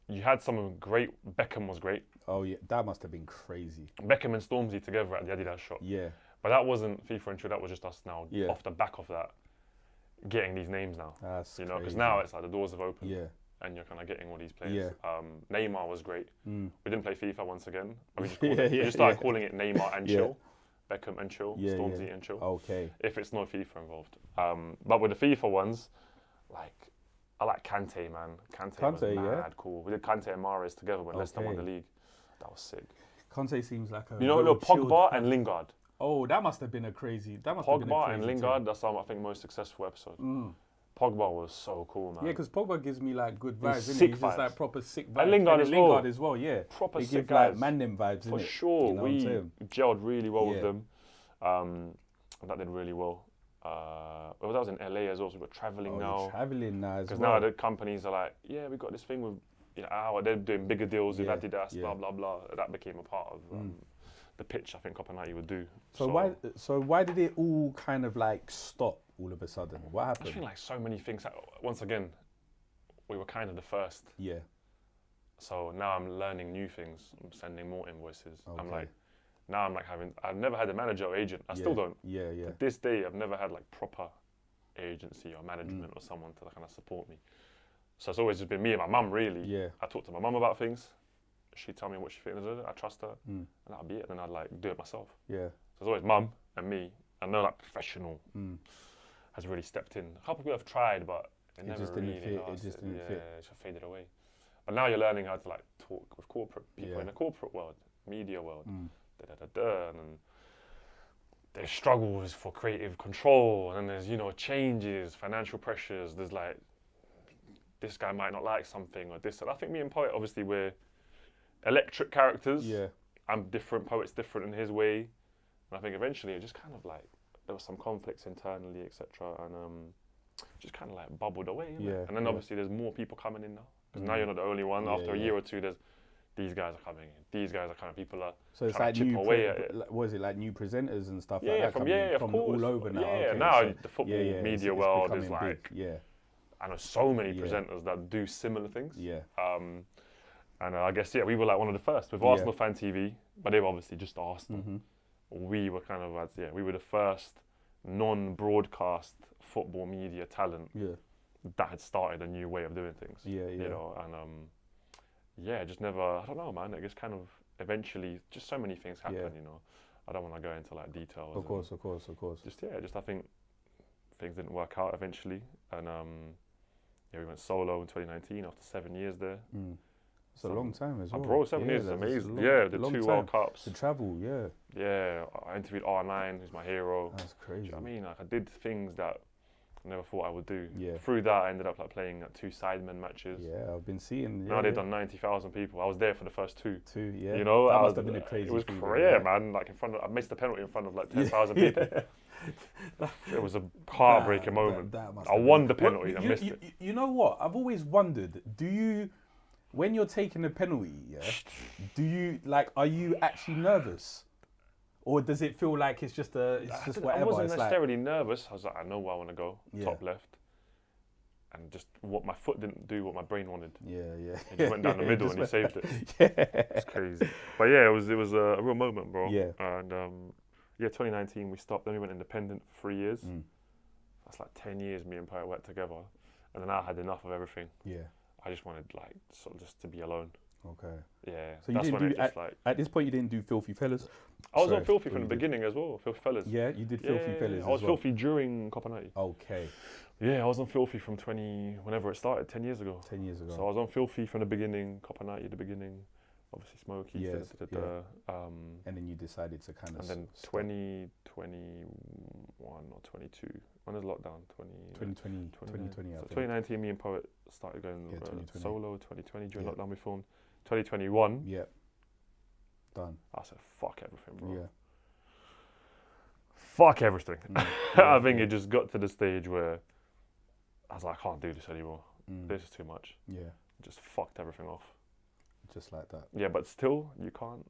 You had someone great. Beckham was great. Oh yeah, that must have been crazy. Beckham and Stormzy together at the Adidas shop. Yeah. But that wasn't FIFA and Chill. That was just us now. Yeah. Off the back of that, getting these names now. That's You know, because crazy. now it's like the doors have opened. Yeah. And you're kind of getting all these players. Yeah. Neymar was great. We didn't play FIFA once again. We just, Yeah, we just started calling it Neymar and Yeah. Chill, Beckham and Chill, Yeah, Stormzy yeah. and Chill. Okay. If it's not FIFA involved. But with the FIFA ones, like I like Kante, man. Kante was Kante, mad yeah. cool. We did Kante and Mahrez together when Leicester won the Okay. league. That was sick. Conte seems like a You know, real look, chilled Pogba guy. and Lingard. Oh, that must have been a crazy. That must have been a Pogba crazy and team. Lingard. That's our, I think, most successful episode. Pogba was so cool, man. Yeah, because Pogba gives me like good vibes, isn't sick he? He's just vibes. like proper sick vibes. Lingard then as well. Lingard as well, yeah. Proper They sick give like guys. Mandem vibes, For innit? sure, You know what I'm we saying? gelled really well with Yeah. them. And that did really well. Well, that was in LA as well, so we're traveling Oh, now. you're traveling now as Because well. now the companies are like, yeah, we got this thing with, they're doing bigger deals with Yeah, Adidas, yeah. blah, blah, blah. That became a part of the pitch I think Copper 90 would do. So why did it all kind of like stop all of a sudden? What I happened? just feel like so many things. Once again, we were kind of the first. Yeah. So now I'm learning new things. I'm sending more invoices. I'm Okay. like, I've never had a manager or agent. I still don't. Yeah, yeah. To this day, I've never had like proper agency or management or someone to kind of support me. So it's always just been me and my mum, really. Yeah. I talk to my mum about things. She'd tell me what she thinks. I trust her, and that'll be it. Then I'd like do it myself. Yeah. So it's always mum and me. I know like professional has really stepped in. A couple of people have tried, but it never just didn't really fit, it lasted. just didn't yeah, fit. it just faded away. But now you're learning how to like talk with corporate people Yeah. in the corporate world, media world, and then there's struggles for creative control, and then there's changes, financial pressures. There's like this guy might not like something or this. And I think me and Poet obviously we're electric characters. Yeah. I'm different. Poet's different in his way, and I think eventually it just kind of like there was some conflicts internally, etc. And just kind of like bubbled away. Innit? Yeah, And then yeah. obviously there's more people coming in now because now you're not the only one. Yeah, After a yeah. year or two, there's these guys are coming in. These guys are kind of people are So it's trying like to chip new, away at it. what is it, like new presenters and stuff Yeah, like yeah, that from coming in of from course. all over now. Yeah, Okay, now so- the football it's media world is becoming like big. Yeah, I know so many Yeah. presenters that do similar things. yeah, And I guess we were like one of the first with Yeah. Arsenal Fan TV, but they were obviously just Arsenal. Mm-hmm. We were kind of we were the first non-broadcast football media talent yeah, that had started a new way of doing things. Yeah, yeah. You know, and just never. I don't know, man. It just kind of eventually, just so many things happen. Yeah. You know, I don't want to go into like details. of course, of course, of course. Just I think things didn't work out eventually, and we went solo in 2019 after 7 years there. It's a long time as well. Bro, 7 years is that's a amazing. long- The long 2 time. World Cups. To travel, yeah, Yeah, I interviewed R9, who's my hero. that's crazy. Do you know what I mean? Like I did things that I never thought I would do. Yeah. Through that, I ended up like playing at 2 Sidemen matches. Yeah, I've been seeing. Now they've done 90,000 people. I was there for the first 2. Too, yeah. You know, that I must was- have been a crazy. It was feeling, crazy, man. Like I missed the penalty in front of like 10,000 people. It was a heartbreaking moment. That must I have been- won the penalty and you, missed you, it. You know what? I've always wondered. Do you, when you're taking a penalty, do you are you actually nervous, or does it feel like it's just I whatever? wasn't It's necessarily nervous. I was like, I know where I want to go, Yeah. top left. And just what my foot didn't do, what my brain wanted. yeah, yeah. It just went down the middle Just and he went- saved it. It's crazy. But yeah, it was a real moment, bro. Yeah. And 2019 we stopped. Then we went independent for 3 years. That's like 10 years me and Poet worked together. And then I had enough of everything. Yeah. I just wanted sort of just to be alone. Okay. Yeah. So you that's didn't when do it just at this point. You didn't do Filthy Fellas. I was Sorry, on Filthy or from the you did? beginning as well. Filthy Fellas. Yeah, you did Filthy Fellas. I was as well. Filthy during Copper 90. Okay, Yeah, I was on Filthy from whenever it started, 10 years ago. 10 years ago. So I was on Filthy from the beginning, Copper 90 at the beginning, obviously Smokey, Yes, and then you decided to kind of. and then 2021 or 22, when was lockdown? 2020, 2020. I So think. 2019, me and Poet started going 2020. solo. 2020 during Yeah. lockdown we filmed. 2021, Yeah. Done. I said fuck everything, bro. Yeah. Fuck everything. I Yeah, think yeah. it just got to the stage where I was like, I can't do this anymore. Mm. This is too much. Yeah. Just fucked everything off. Just like that. Yeah, but still, you can't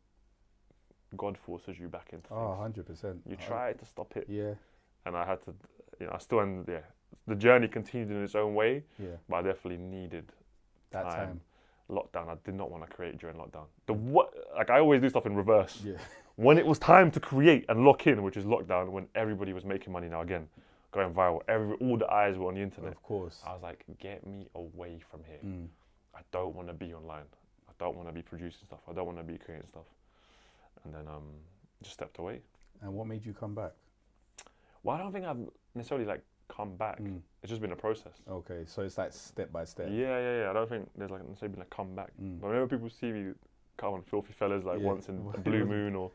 God forces you back into Oh, things. 100%. You try to stop it, Yeah, and I had to, I still, and the journey continued in its own way, yeah. but I definitely needed That time. Lockdown, I did not want to create during lockdown. Like I always do stuff in reverse. Yeah. When it was time to create and lock in, which is lockdown, when everybody was making money now again, going viral, all the eyes were on the internet. Of course. I was like, get me away from here. Mm. I don't want to be online. I don't want to be producing stuff. I don't want to be creating stuff. And then just stepped away. And what made you come back? Well, I don't think I've necessarily like come back. It's just been a process. Okay, so it's like step by step. Yeah. I don't think there's like necessarily been a comeback. But whenever people see me come on Filthy Fellas like once in a blue moon or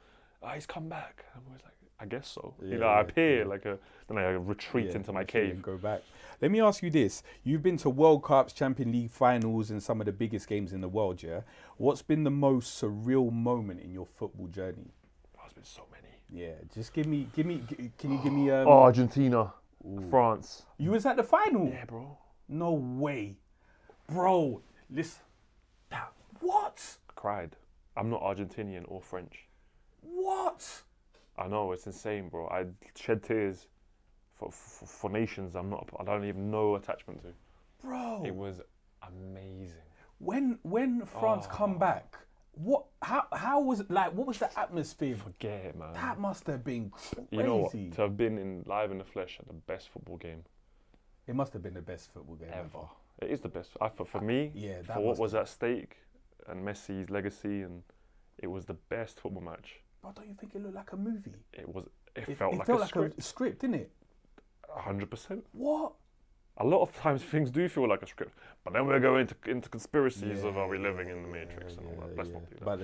he's come back, I'm always like, I guess so. I appear like then I retreat into my cave and go back. Let me ask you this: you've been to World Cups, Champions League finals, and some of the biggest games in the world. Yeah, what's been the most surreal moment in your football journey? There's been so many. Yeah, just give me. Can you give me? Argentina, France. You was at the final? Yeah, bro. No way, bro. Listen, what? I cried. I'm not Argentinian or French. What? I know, it's insane, bro. I shed tears for nations I don't even know attachment to. Bro. It was amazing. When France come back, how was it, like, what was the atmosphere? Forget it, man. That must have been crazy. You know what? To have been live in the flesh at the best football game. It must have been the best football game ever. It is the best. For me, for what was at stake and Messi's legacy, and it was the best football match. But don't you think it looked like a movie? It felt like a script. A script, didn't it? 100%. What? A lot of times things do feel like a script, but then we're going into conspiracies of are we living in the Matrix and all that. Let's not do that. But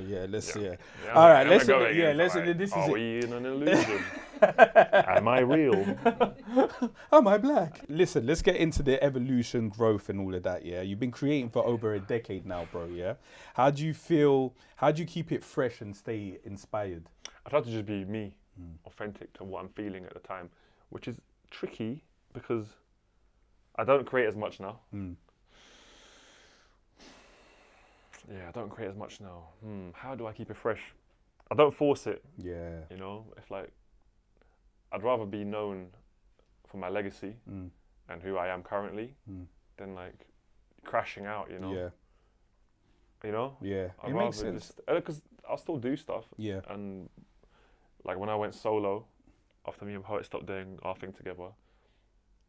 all right, let's this is Are we in an illusion? Am I real? Am I black? Listen, let's get into the evolution, growth, and all of that. Yeah, you've been creating for over a decade now, bro. Yeah, how do you feel? How do you keep it fresh and stay inspired? I try to just be me, authentic to what I'm feeling at the time, which is tricky because I don't create as much now. Yeah, I don't create as much now. How do I keep it fresh? I don't force it. Yeah. You know, I'd rather be known for my legacy and who I am currently than like crashing out, you know? Yeah. You know? Yeah. I'd it makes sense. Because I'll still do stuff. Yeah. And like when I went solo, after me and Poet stopped doing our thing together,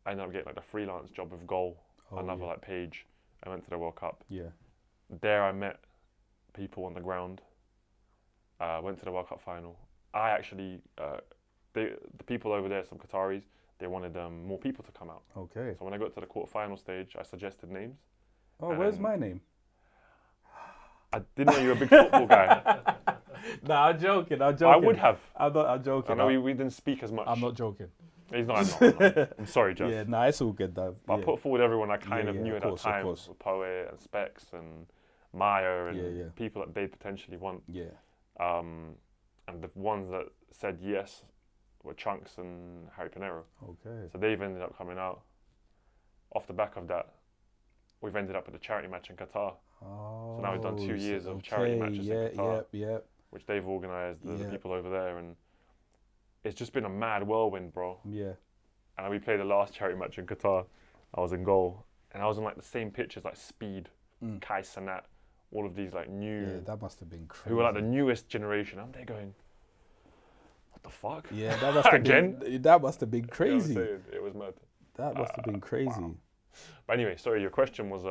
I ended up getting like a freelance job with Goal, another like page. I went to the World Cup. Yeah. There I met people on the ground. Went to the World Cup final. I actually, the people over there, some Qataris, they wanted more people to come out. Okay. So when I got to the quarterfinal stage, I suggested names. Oh, where's my name? I didn't know you were a big football guy. Nah, I'm joking. I would have. I'm joking. I know we didn't speak as much. I'm not joking. He's not. I'm not. I'm sorry, Jeff. Yeah, nah, it's all good though. But I put forward everyone I kind of Yeah, knew of at course, that time, of course. with Poet and Specs and Maya and Yeah. people that they'd potentially want. Yeah. And the ones that said yes were Chunks and Harry Pinero. Okay. So they've ended up coming out. Off the back of that, we've ended up at a charity match in Qatar. Oh. So now we've done 2 years of charity matches in Qatar, which they've organised, the people over there, and it's just been a mad whirlwind, bro. Yeah. And we played the last charity match in Qatar. I was in goal, and I was on like the same pitch as like Speed, Kai Sanat, all of these like new. Yeah, that must have been crazy. Who were like the newest generation. I'm there going, what the fuck? Yeah, that must have been. That must have been crazy. You know what I'm saying? It was mad. That must have been crazy. Wow. But anyway, sorry, your question was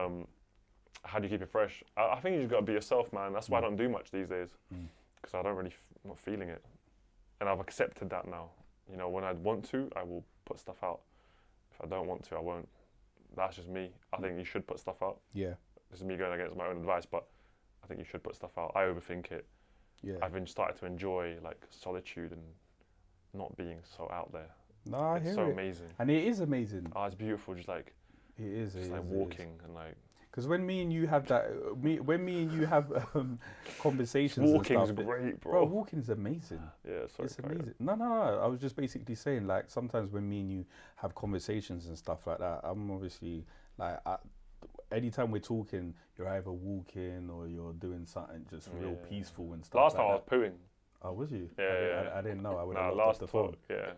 how do you keep it fresh? I think you just got to be yourself, man. That's why I don't do much these days, because I don't really, I'm not feeling it. And I've accepted that now. You know, when I want to, I will put stuff out. If I don't want to, I won't. That's just me. I think you should put stuff out. Yeah. This is me going against my own advice, but I think you should put stuff out. I overthink it. Yeah. I've been started to enjoy like solitude and not being so out there. No, I hear it's so it. amazing. And it is amazing. Oh, it's beautiful. Just like it is. Just like walking and like. Because when me and you have that, when me and you have conversations, walking's and stuff, great, bro. Bro, walking's amazing. Yeah, sorry. It's amazing. No. I was just basically saying, like, sometimes when me and you have conversations and stuff like that, I'm obviously like, anytime we're talking, you're either walking or you're doing something just real peaceful and stuff. Last like time I that. was pooing. Oh, was you? Yeah. I didn't know. I would Nah, have locked last off the phone. talk, yeah.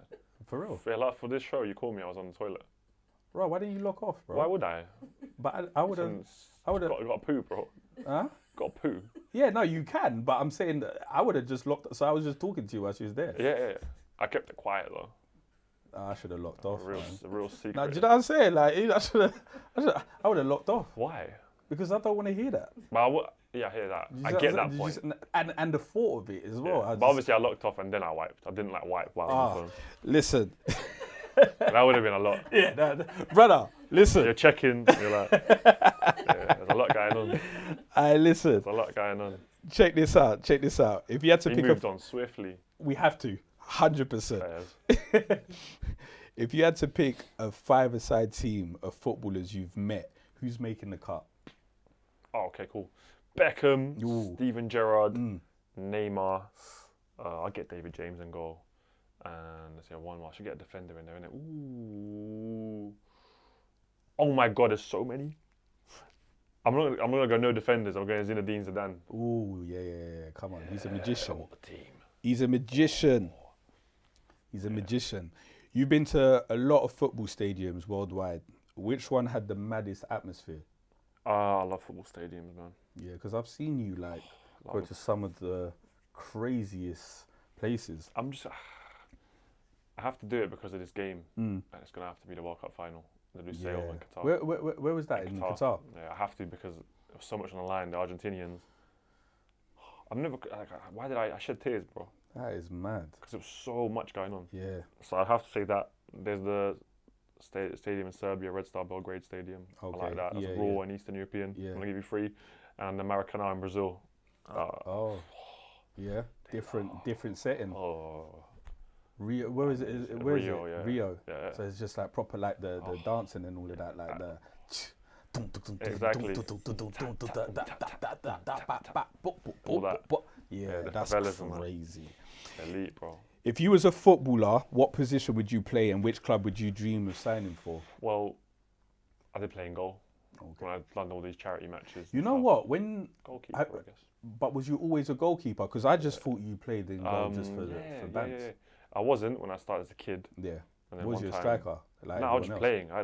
For real? For this show, you called me. I was on the toilet. Bro, why didn't you lock off, bro? Why would I? But I would have. Got a poo, bro. Huh? Got a poo. Yeah, no, you can. But I'm saying that I would have just locked. So I was just talking to you while she was there. Yeah. I kept it quiet though. I should have locked off. A real secret. Now, do you know what I'm saying? Like, I would have locked off Why? because I don't want to hear that. But I hear that. I get that point. And the thought of it as well. Yeah. But obviously I locked off and then I wiped. I didn't like wipe while on the phone. Listen. That would have been a lot. Yeah, brother, listen. You're checking. You're like, there's a lot going on. Listen. There's a lot going on. Check this out. If you had to He pick moved on swiftly. we have to, 100%. Players. If you had to pick a five-a-side team of footballers you've met, who's making the cut? Oh, okay, cool. Beckham, Ooh. Steven Gerrard, Neymar. I'll get David James in goal. And let's see, one more. I should get a defender in there, innit? Ooh. Oh my God, there's so many. I'm not gonna go no defenders. I'm going Zinedine Zidane. Ooh, yeah. Come on, he's a magician. What a team. He's a magician. You've been to a lot of football stadiums worldwide. Which one had the maddest atmosphere? I love football stadiums, man. Yeah, because I've seen you go to some of the craziest places. I have to do it because of this game, and it's gonna have to be the World Cup final. The Lusail in Qatar. Where was that? In Qatar? Yeah, I have to because there was so much on the line. The Argentinians. Why did I shed tears, bro? That is mad. Because there was so much going on. Yeah. So I have to say that there's the stadium in Serbia, Red Star Belgrade Stadium. Okay. I like that. That's raw and Eastern European. Yeah. I'm gonna give you free, and the Maracanã in Brazil. Yeah. Different setting. Oh. Rio, where is it? Where Rio, is it? yeah. Rio. Yeah. So it's just like proper like the dancing and all of that, like the. Exactly. All that. Yeah, the that's favelas and that. crazy. Elite, bro. If you was a footballer, what position would you play and which club would you dream of signing for? Well, I did play in goal. Okay. When I'd done all these charity matches. You know what? When Goalkeeper, I guess. but was you always a goalkeeper? Because I just thought you played in goal just for bands. Yeah. I wasn't when I started as a kid. Yeah. And then Was one you a time- striker? Like No, I was everyone just else? playing. I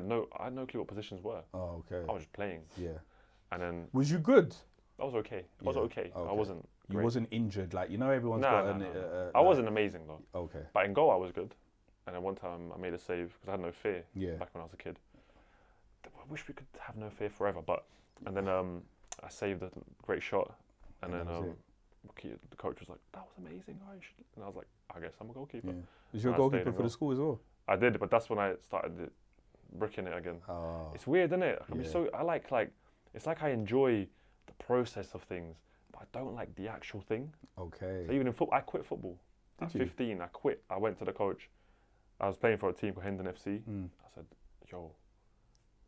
had no clue what positions were. Oh, okay. I was just playing. Yeah. And then Was you good? I was okay. I was okay. I wasn't You great. wasn't injured, like everyone's Nah, got. nah. I wasn't amazing though. Okay. But in goal, I was good. And then one time I made a save because I had no fear Yeah. back when I was a kid. I wish we could have no fear forever, and then I saved a great shot, and then that was the coach was like, "That was amazing, and I was like, "I guess I'm a goalkeeper." Yeah. Was you a And I stayed goalkeeper in for the goal. school as well? I did, but that's when I started bricking it again. Oh. It's weird, isn't it? Yeah. I like it's like I enjoy the process of things, but I don't like the actual thing. Okay. So even in football, I quit football. Did At you? 15, I quit. I went to the coach. I was playing for a team called Hendon FC. I said, "Yo,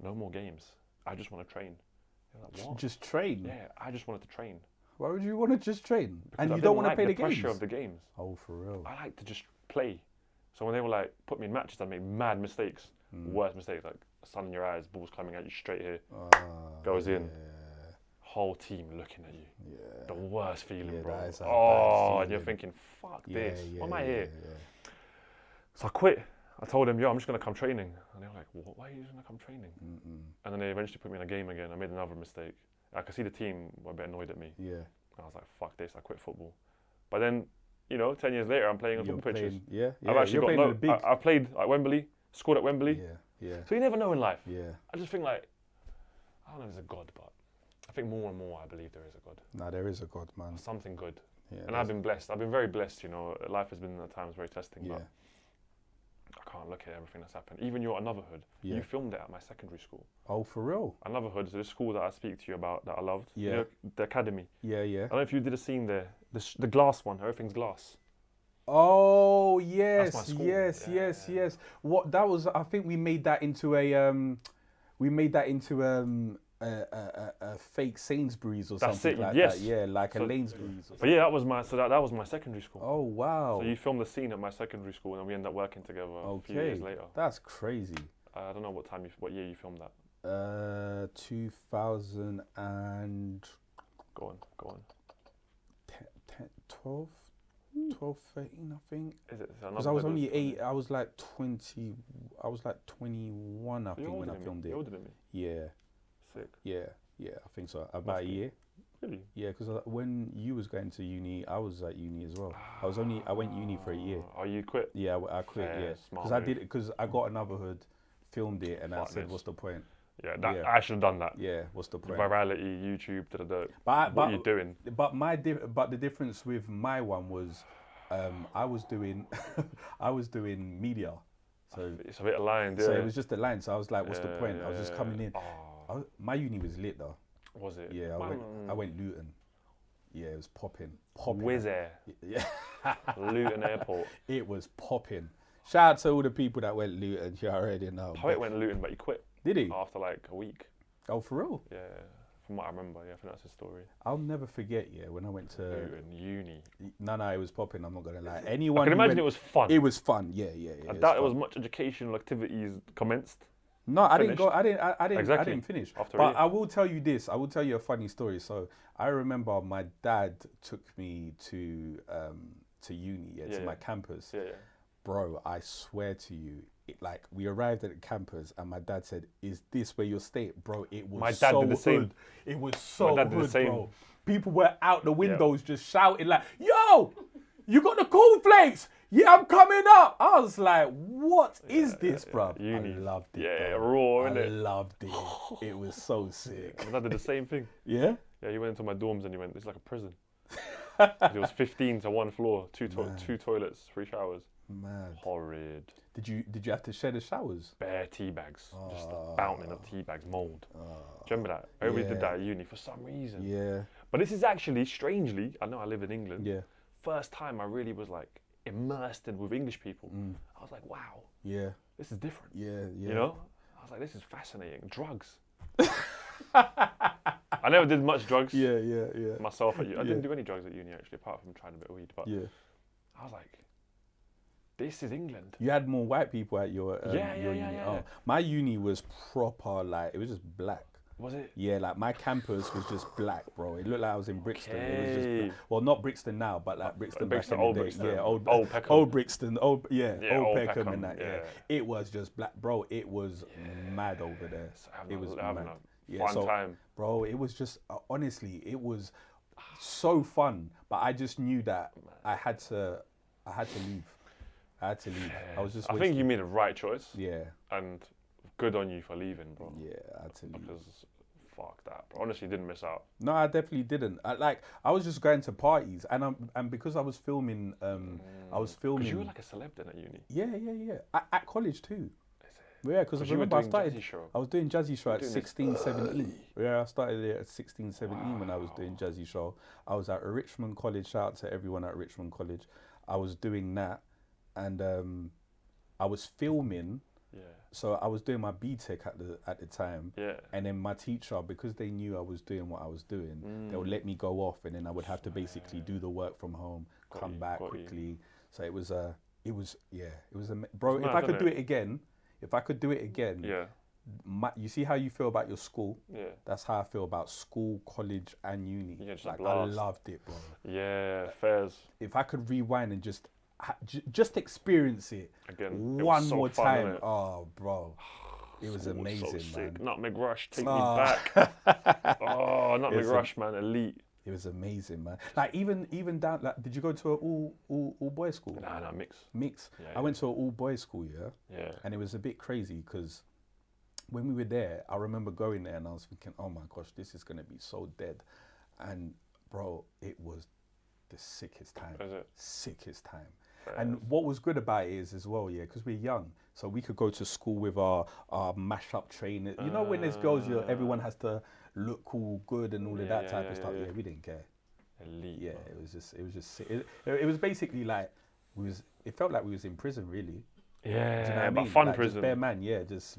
no more games. I just want to train." They were like, "What?" Just train. Yeah, I just wanted to train. Why would you want to just train? Because And I you don't didn't want to like play the pressure games? of the games. Oh, for real. I like to just play. So when they were like, put me in matches, I'd make mad mistakes. Worst mistakes, like sun in your eyes, balls coming at you straight here. Goes in. Whole team looking at you. Yeah. The worst feeling, Yeah, bro. that is a bad And you're feeling. thinking, fuck Yeah, this. yeah, Why am I yeah, here? yeah. So I quit. I told them, "Yo, I'm just going to come training." And they were like, "What? Why are you just going to come training?" And then they eventually put me in a game again. I made another mistake. I could see the team were a bit annoyed at me. Yeah. I was like, "Fuck this." I quit football. But then, 10 years later, I'm playing on You're football pitches. playing- yeah, I've actually you're got playing in the big. I've played at Wembley, scored at Wembley. Yeah. So you never know in life. Yeah. I just think I don't know if there's a God, but I think more and more I believe there is a God. Nah, there is a God, man. Something good. Yeah, And I've been blessed. I've been very blessed, Life has been at times very testing, Yeah. but I can't look at everything that's happened. Even your Another Hood, Yeah. you filmed it at my secondary school. Oh, for real? Another Hood is this school that I speak to you about that I loved. Yeah. The academy. Yeah. I don't know if you did a scene there. The glass one, everything's glass. Oh yes, my school. yes. What that was? I think we made that into a a fake Sainsbury's or That's something it, like yes. that. Yeah, like a So- Lainsbury's. Or But yeah, that was my secondary school. oh wow. So you filmed the scene at my secondary school, and then we ended up working together a few years later. That's crazy. I don't know what year you filmed that. 2000 and Go on. 12. 12, 13, I think. Is it? Because I was only 8. I was like 20. I was like 21, I think, when I filmed it. You're older than me. Yeah, Sick. yeah, I think so. About a year. Really? Yeah, because when you was going to uni, I was at uni as well. I went uni for a year. Oh, you quit? Yeah, I quit. Fair, Yeah, smart because I move. did it because I got another hood, filmed it, and I Fuck said, this. "What's the point?" Yeah, Yeah. I should have done that. Yeah, what's the point? Virality, YouTube, But what are you doing? But the difference with my one was, I was doing I was doing media, so It's a bit aligned, yeah. so it was just a line. So I was like, "What's the point?" I was just yeah. coming in. Oh, My uni was lit though. was it? Yeah, I went Luton. Yeah, it was popping. Wizz Air, Yeah, Luton Airport. it was popping. Shout out to all the people that went Luton. You already know. Poet went Luton, but he quit Did he? after like a week. Oh, for real? Yeah, from what I remember. Yeah, I think that's his story. I'll never forget. Yeah, when I went to Luton uni. no, it was popping. I'm not gonna lie. I Anyone can who imagine went- it was fun. It was fun. Yeah. I doubt there was fun. much educational activities commenced. No, I didn't finished. go. I didn't Exactly. finish. After a But year. I will tell you this. I will tell you a funny story. So I remember my dad took me to uni, to Yeah. my campus. Yeah. Bro, I swear to you, like we arrived at the campus and my dad said, "Is this where you're staying?" Bro, it was My dad so did the same. hood. It was so dad did the hood, same. bro. People were out the windows just shouting like, "Yo, you got the cornflakes? Yeah, I'm coming up." I was like, "What is this, bro?" Uni. I loved it. Yeah, bro. raw, I innit? loved it. It was so sick. My dad did the same thing. Yeah. Yeah, he went into my dorms and he went, "It's like a prison." It was 15 to one floor, two toilets, 3 showers. Mad. Horrid. Did you have to share the showers? Bare tea bags, just a fountain of tea bags, mould. Do you remember that? Everybody did Yeah. that at uni for some reason. Yeah. But this is actually, strangely, I know I live in England. Yeah. First time I really was like immersed in with English people. I was like, wow, Yeah. this is different. Yeah. Yeah. You know? I was like, this is fascinating. Drugs. I never did much drugs Yeah. myself at uni. I Yeah. didn't do any drugs at uni actually, apart from trying a bit of weed. But Yeah. I was like, this is England. You had more white people at your Yeah, your yeah, uni. yeah. Oh, my uni was proper like it was just black. Was it? Yeah, like my campus was just black, bro. It looked like I was in Brixton. It was just Okay. well, not Brixton now, but like Brixton, Brixton, back in old the day. Brixton. Yeah, Old Peckham. old Brixton, Yeah, old old Peckham Peckham, and that. Yeah. yeah. It was just black, bro. It was mad over there. It was having mad. a fun time. Bro. It was just honestly, it was so fun. But I just knew that I had to leave. I had to leave. I was just. I think wasting- you made the right choice. Yeah. And good on you for leaving, bro. Yeah, I had to leave. Because fuck that, bro. Honestly, didn't miss out. No, I definitely didn't. I was just going to parties, and because I was filming, I was filming. Because you were like a celeb then at uni. Yeah. At college too. Yeah, because I you were remember I doing started. Jazzie Show. I was doing Jazzie Show at doing this 16, 17. Yeah, I started it at 16, 17 when I was doing Jazzie Show. I was at Richmond College. Shout out to everyone at Richmond College. I was doing that, and I was filming. Yeah. So I was doing my BTEC at the time. Yeah. And then my teacher, because they knew I was doing what I was doing, they would let me go off, and then I would have to basically do the work from home, come back got you. quickly. So it was bro. It's If mad, I could innit? do it again, Yeah. you see how you feel about your school? Yeah. That's how I feel about school, college, and uni. Yeah, just a like I blast. loved it, bro. Yeah. Fairs. If I could rewind and just experience it Again. It was one so more fun, time, innit? oh, bro, it was So amazing, sick. man. Nutmeg Rush, take Oh. me back. Oh, Nutmeg It's a- Rush, man, elite. It was amazing, man. Like even down. Like, did you go to an all boys school? Nah, mix. Mix. Yeah, I went to an all boys school, yeah, Yeah. and it was a bit crazy because when we were there, I remember going there and I was thinking, oh my gosh, this is gonna be so dead, and bro, it was the sickest time. Is it? Sickest time. And what was good about it is as well, yeah, because we're young, so we could go to school with our mash-up trainers. You know, when there's girls, everyone has to look all good and all of that type of stuff. Yeah, we didn't care. Elite. Yeah, bro. it was just sick. It was basically like it felt like we was in prison, really. Yeah, Do you know what I but mean? fun Like, prison. Just bare man, yeah, just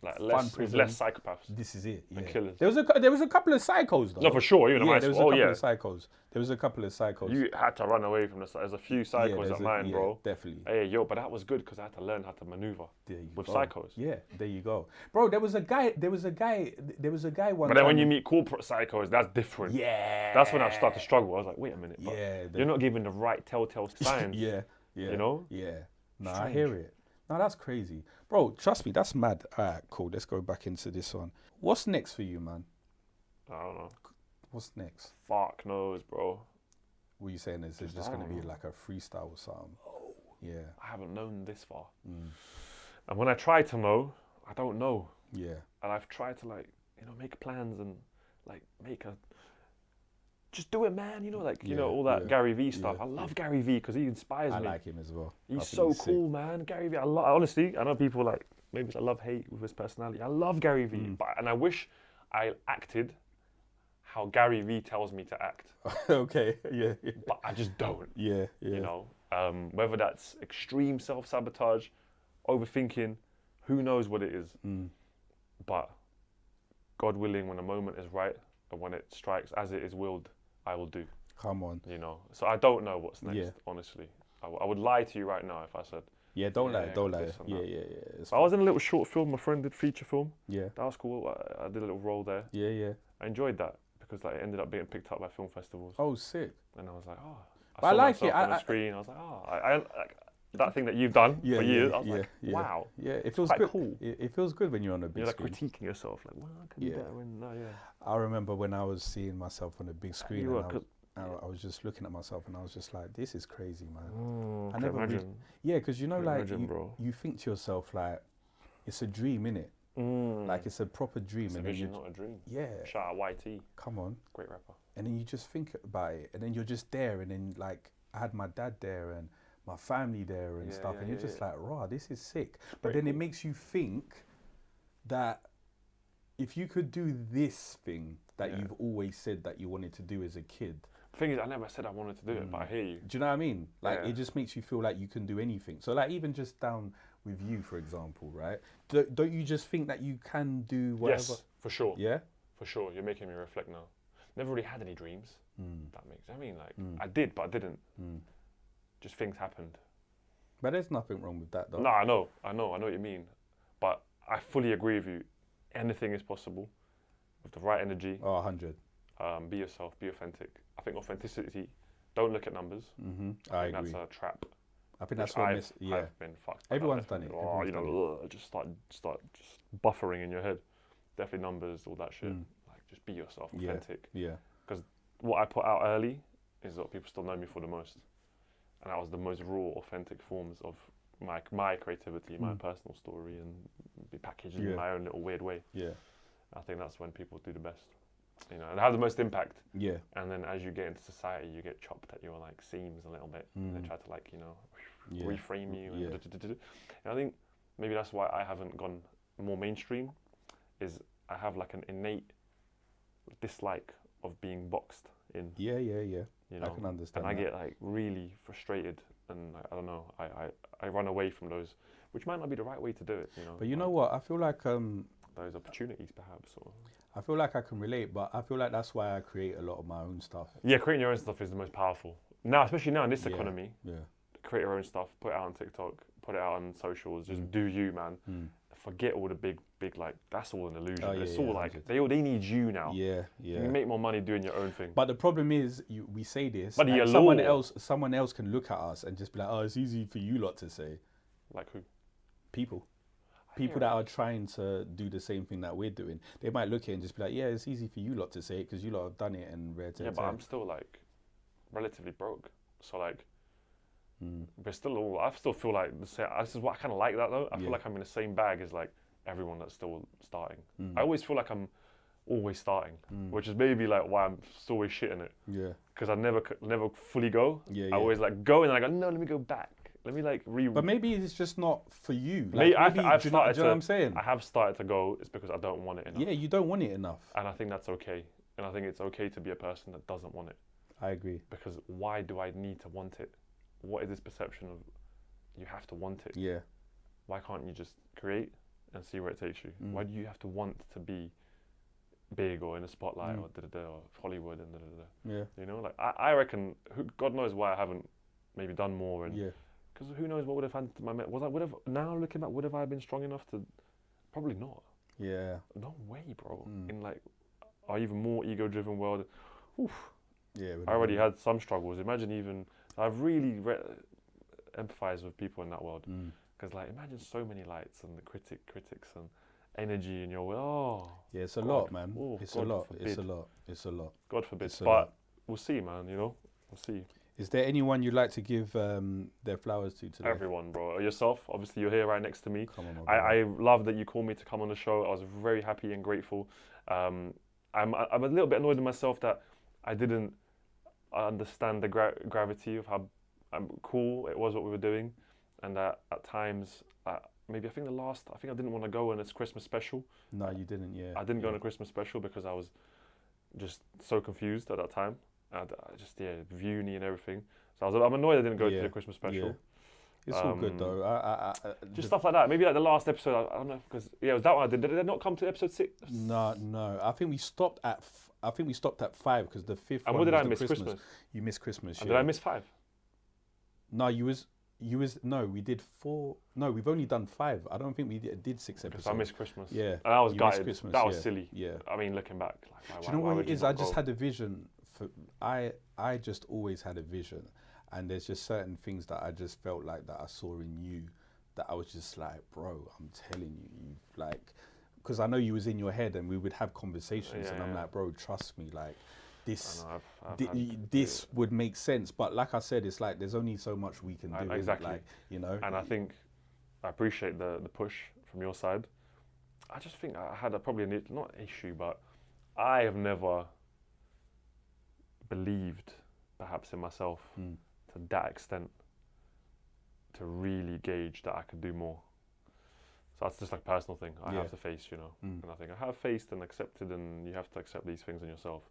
Like fun less, prison. less psychopaths. This is it. Yeah. killers. There was a couple of psychos though. No, for sure. Even Yeah, high there was a school. couple Oh, yeah. of psychos. There was a couple of psychos. You had to run away from the. There's a few psychos there's at mine, yeah, bro. Definitely. Hey, yo, but that was good because I had to learn how to maneuver There you with go. psychos. Yeah, there you go, bro. There was a guy one. But then when time- you meet corporate psychos, that's different. yeah, That's when I started to struggle. I was like, wait a minute. But Yeah, you're not giving the right telltale signs. yeah, You know? Yeah. No, I Strange. hear it. No, that's crazy, bro. Trust me, that's mad. All right, cool. Let's go back into this one. What's next for you, man? I don't know. What's next? Fuck knows, bro. What are you saying? Is it's just I going to don't be know. like a freestyle or something? Oh, yeah, I haven't known this far. Mm. And when I try to know, I don't know. yeah, And I've tried to make plans and just do it, man. You know, all that yeah, Gary Vee stuff. yeah, I love Gary Vee because he inspires I me. like him as well. I He's think so sick. cool, man. Gary Vee. Honestly, I know people like maybe it's a love hate with his personality. I love Gary Vee, and I wish I acted how Gary Vee tells me to act, Okay, yeah, yeah, but I just don't. yeah. You know, whether that's extreme self-sabotage, overthinking, who knows what it is. But God willing, when the moment is right and when it strikes as it is willed, I will do. Come on. You know, so I don't know what's next. Yeah. Honestly, I would lie to you right now if I said. Yeah, don't lie, Yeah, don't lie. this and Yeah, that. yeah, yeah. It's So I was in a little short film. My friend did feature film. yeah, That was cool. I did a little role there. yeah, yeah. I enjoyed that because like it ended up being picked up by film festivals, Oh, sick. and I was like, oh. But I saw like myself it. on the screen. I was like, oh, I like that thing that you've done Yeah, for yeah, years. I was yeah, like, yeah. wow. Yeah, it feels quite good. cool. It feels good when you're on a big You're like screen. critiquing yourself, like, well, I can Yeah. do better. And no, yeah. I remember when I was seeing myself on a big screen, You and were, I was just looking at myself, and I was just like, "This is crazy, man." I can never really- imagine. Yeah, because you know, Can like imagine, bro. you think to yourself, like, it's a dream, innit? Like it's a proper dream, It's a and then vision, you, not a dream. yeah, Shout out YT, come on, great rapper. and then you just think about it, and then you're just there, and then like I had my dad there and my family there and Yeah, stuff, yeah, and you're yeah, just yeah. like, "Raw, this is sick." But very then it cool. makes you think that if you could do this thing that Yeah. you've always said that you wanted to do as a kid, The thing is, I never said I wanted to do it, but I hear you. do you know what I mean? Like Yeah. it just makes you feel like you can do anything. So like even just down with you, for example, right? Don't you just think that you can do whatever? Yes, for sure. Yeah. For sure. You're making me reflect now. Never really had any dreams. Mm. That makes. I mean, like I did, but I didn't. Just things happened. But there's nothing wrong with that, though. No, I know what you mean. But I fully agree with you. Anything is possible with the right energy. Oh, 100. Be yourself. Be authentic. I think authenticity. Don't look at numbers. I think agree. that's a trap. I think that's which what I've, I've been fucked. by that, Everyone's done it. definitely. Oh, Everyone's you know, just start just buffering in your head. Definitely numbers, all that shit. Like just be yourself, Yeah. authentic. Yeah. Because what I put out early is what people still know me for the most, and that was the most raw, authentic forms of my creativity, my personal story, and be packaged in Yeah. my own little weird way. Yeah. I think that's when people do the best, you know, and have the most impact. Yeah. And then as you get into society, you get chopped at your like seams a little bit. They try to like, you know, Yeah. reframe you. Yeah. And I think maybe that's why I haven't gone more mainstream. Is I have like an innate dislike of being boxed in. Yeah. Yeah. Yeah. You know, I can understand. and I that. get like really frustrated, and I don't know. I run away from those, which might not be the right way to do it. You know. But you know what? I feel like those opportunities perhaps. Or I feel like I can relate, but I feel like that's why I create a lot of my own stuff. yeah, creating your own stuff is the most powerful now, especially now in this Yeah. economy. Yeah. Create your own stuff, put it out on TikTok, put it out on socials. Just do you, man. Forget all the big like that's all an illusion. Oh, yeah, it's yeah, all like 100. they need you now. Yeah. You Yeah. can make more money doing your own thing. But the problem is, we say this, But the and allure- someone else can look at us and just be like, "Oh, it's easy for you lot to say." Like who? People that are trying to do the same thing that we're doing, they might look at it and just be like, "Yeah, it's easy for you lot to say it because you lot have done it and rare to Yeah, but I'm still like relatively broke. So like, we're still all. I still feel like the same. This is what I kind of like that though. I Yeah. feel like I'm in the same bag as like everyone that's still starting. I always feel like I'm always starting, which is maybe like why I'm still always shitting it. Yeah. Because I never fully go. Yeah, I yeah. always like go and then I go, no, let me go back. Let me like But maybe it's just not for you. Like, Maybe maybe, I've do you know started what I'm saying? I have started to go. It's because I don't want it enough, Yeah, you don't want it enough. and I think that's okay. And I think it's okay to be a person that doesn't want it. I agree. Because why do I need to want it? What is this perception of you have to want it? Yeah. Why can't you just create and see where it takes you. Why do you have to want to be big or in the spotlight or or Hollywood and Yeah. You know, like I reckon, God knows why I haven't maybe done more, and because who knows what would have happened to my now looking back, would have I been strong enough to? Probably not. Yeah. No way, bro. In like our even more ego-driven world, Yeah. I already had some struggles. Imagine even I've really empathized with people in that world, because like imagine so many lights and the critics and energy in your way. Oh, yeah, it's a God. lot, man. Oh, it's God a lot. forbid. It's a lot. It's a lot. God forbid. It's a But lot. we'll see, man. You know, we'll see. Is there anyone you'd like to give their flowers to today? Everyone, bro. Yourself, obviously, you're here right next to me. Come on, my I love that you called me to come on the show. I was very happy and grateful. I'm a little bit annoyed with myself that I didn't understand the gravity of how cool it was what we were doing, and that at times, maybe I think I didn't want to go on this Christmas special. No, you didn't. Yeah. I didn't go on a Christmas special because I was just so confused at that time. Uni and everything. So I'm annoyed I didn't go to the Christmas special. Yeah. It's all good though. Just stuff like that. Maybe like the last episode. I don't know, because it was that one. Did it not come to episode 6? No. I think we stopped at 5 because the 5th. And one what did was I the miss? Christmas. You missed Christmas. And Yeah. did I miss 5? No, no, we did 4. No, we've only done 5. I don't think we did 6 episodes. Because I missed Christmas. Yeah. And I was You missed gutted. Christmas, That was yeah. silly. Yeah. I mean, looking back, like, Do you know why what would it you is? not I just go? had a vision. I just always had a vision, and there's just certain things that I just felt like that I saw in you, that I was just like, bro, I'm telling you, like, because I know you was in your head, and we would have conversations, and I'm like, bro, trust me, like, this this would make sense. But like I said, it's like there's only so much we can do. Exactly. Like, you know. And I think I appreciate the push from your side. I just think I had probably not an issue, but I have never believed perhaps in myself to that extent to really gauge that I could do more. So that's just like a personal thing I have to face, you know. And I think I have faced and accepted, and you have to accept these things in yourself.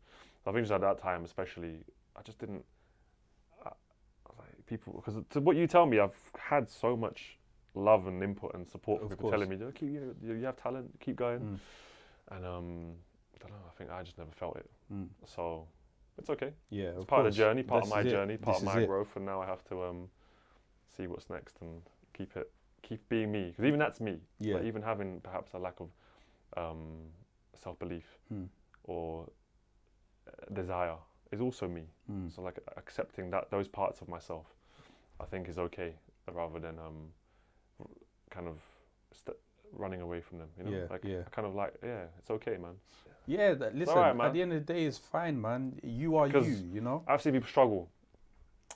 So I think just at that time especially, I just didn't, like people, because to what you tell me, I've had so much love and input and support from people telling me, you have talent, keep going. And I don't know, I think I just never felt it. So it's okay. Yeah, it's part of the journey, part That's of my it. journey, part This of is my it. growth, and now I have to see what's next and keep being me, because even that's me. Yeah. Like even having perhaps a lack of self-belief or desire is also me. So like accepting those parts of myself, I think is okay, rather than kind of running away from them. You know, I kind of like, it's okay, man. Yeah, listen, all right, man. At the end of the day, it's fine, man. You are you know? I've seen people struggle,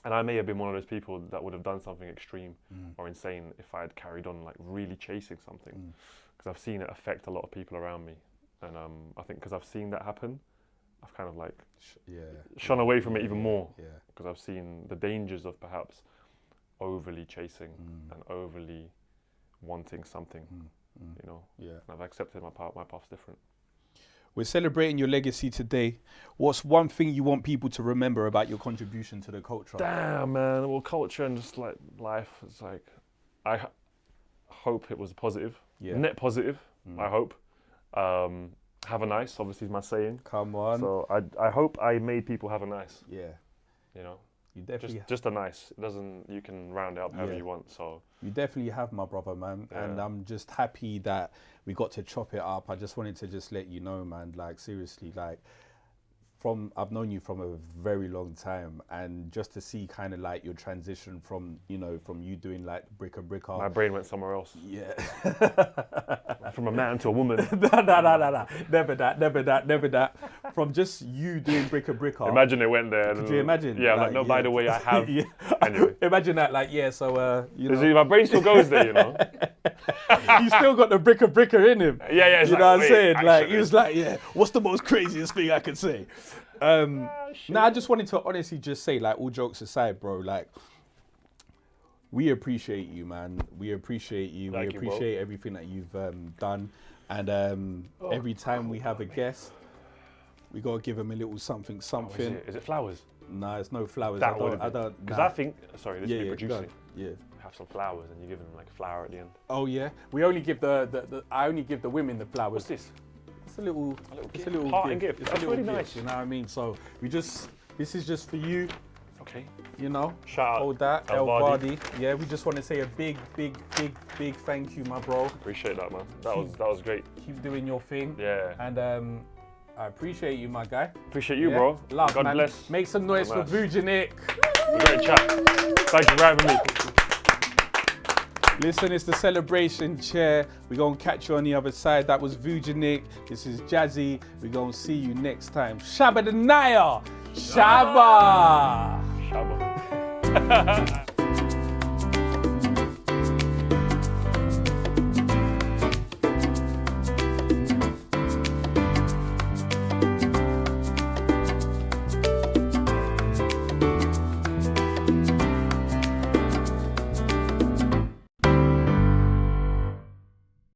and I may have been one of those people that would have done something extreme or insane if I had carried on like really chasing something, because I've seen it affect a lot of people around me, and I think because I've seen that happen, I've kind of like shun away from it even more, because I've seen the dangers of perhaps overly chasing and overly wanting something, you know. And I've accepted my path's different. We're celebrating your legacy today. What's one thing you want people to remember about your contribution to the culture? Damn, man. Well, culture and just like life, it's like, I hope it was positive, net positive, I hope. Have a nice, obviously is my saying. Come on. So I hope I made people have a nice. Yeah. You know, You definitely just a nice. It doesn't, you can round it up however you want. So you definitely have, my brother, man. Yeah. And I'm just happy that we got to chop it up. I just wanted to just let you know, man, like seriously, like I've known you from a very long time, and just to see kind of like your transition from you doing like Bricka Bricka. my brain went somewhere else. Yeah. From a man to a woman. No. Never that. From just you doing Bricka Bricka. Imagine it went there. Could you imagine? Yeah, like, no, by the way, I have. Yeah. Anyway. Imagine that, like, so, you know. My brain still goes there, you know. He's still got the Bricka Bricka in him. Yeah. You know what I'm saying? Like, he was like, what's the most craziest thing I could say? I just wanted to honestly just say, like, all jokes aside, bro, like, we appreciate you, man. We appreciate you. Thank we you, bro. appreciate everything that you've done. And every time we have a guest, we got to give them a little something. Is it flowers? Nah, it's no flowers. That I don't. Because Nah. I think, sorry, this is me producing. Yeah. have some flowers and you give them like a flower at the end. Oh yeah, we only give I only give the women the flowers. What's this? It's a little gift. a little Parting gift. gift. It's a That's little really gift, nice. You know what I mean? So this is just for you. Okay. You know, Shout out hold that, El El Vardy. Vardy. Yeah, we just want to say a big thank you, my bro. Appreciate that, man. That was great. Keep doing your thing. Yeah. And I appreciate you, my guy. Appreciate you, Yeah. bro. Love, God man. bless. Make some noise for Nice. Vujanic. Great chat. Thank you for having me. Listen, it's the celebration chair. We're going to catch you on the other side. That was Vujanic. This is Jazzie. We're going to see you next time. Shabba the Naya. Shabba. Shabba.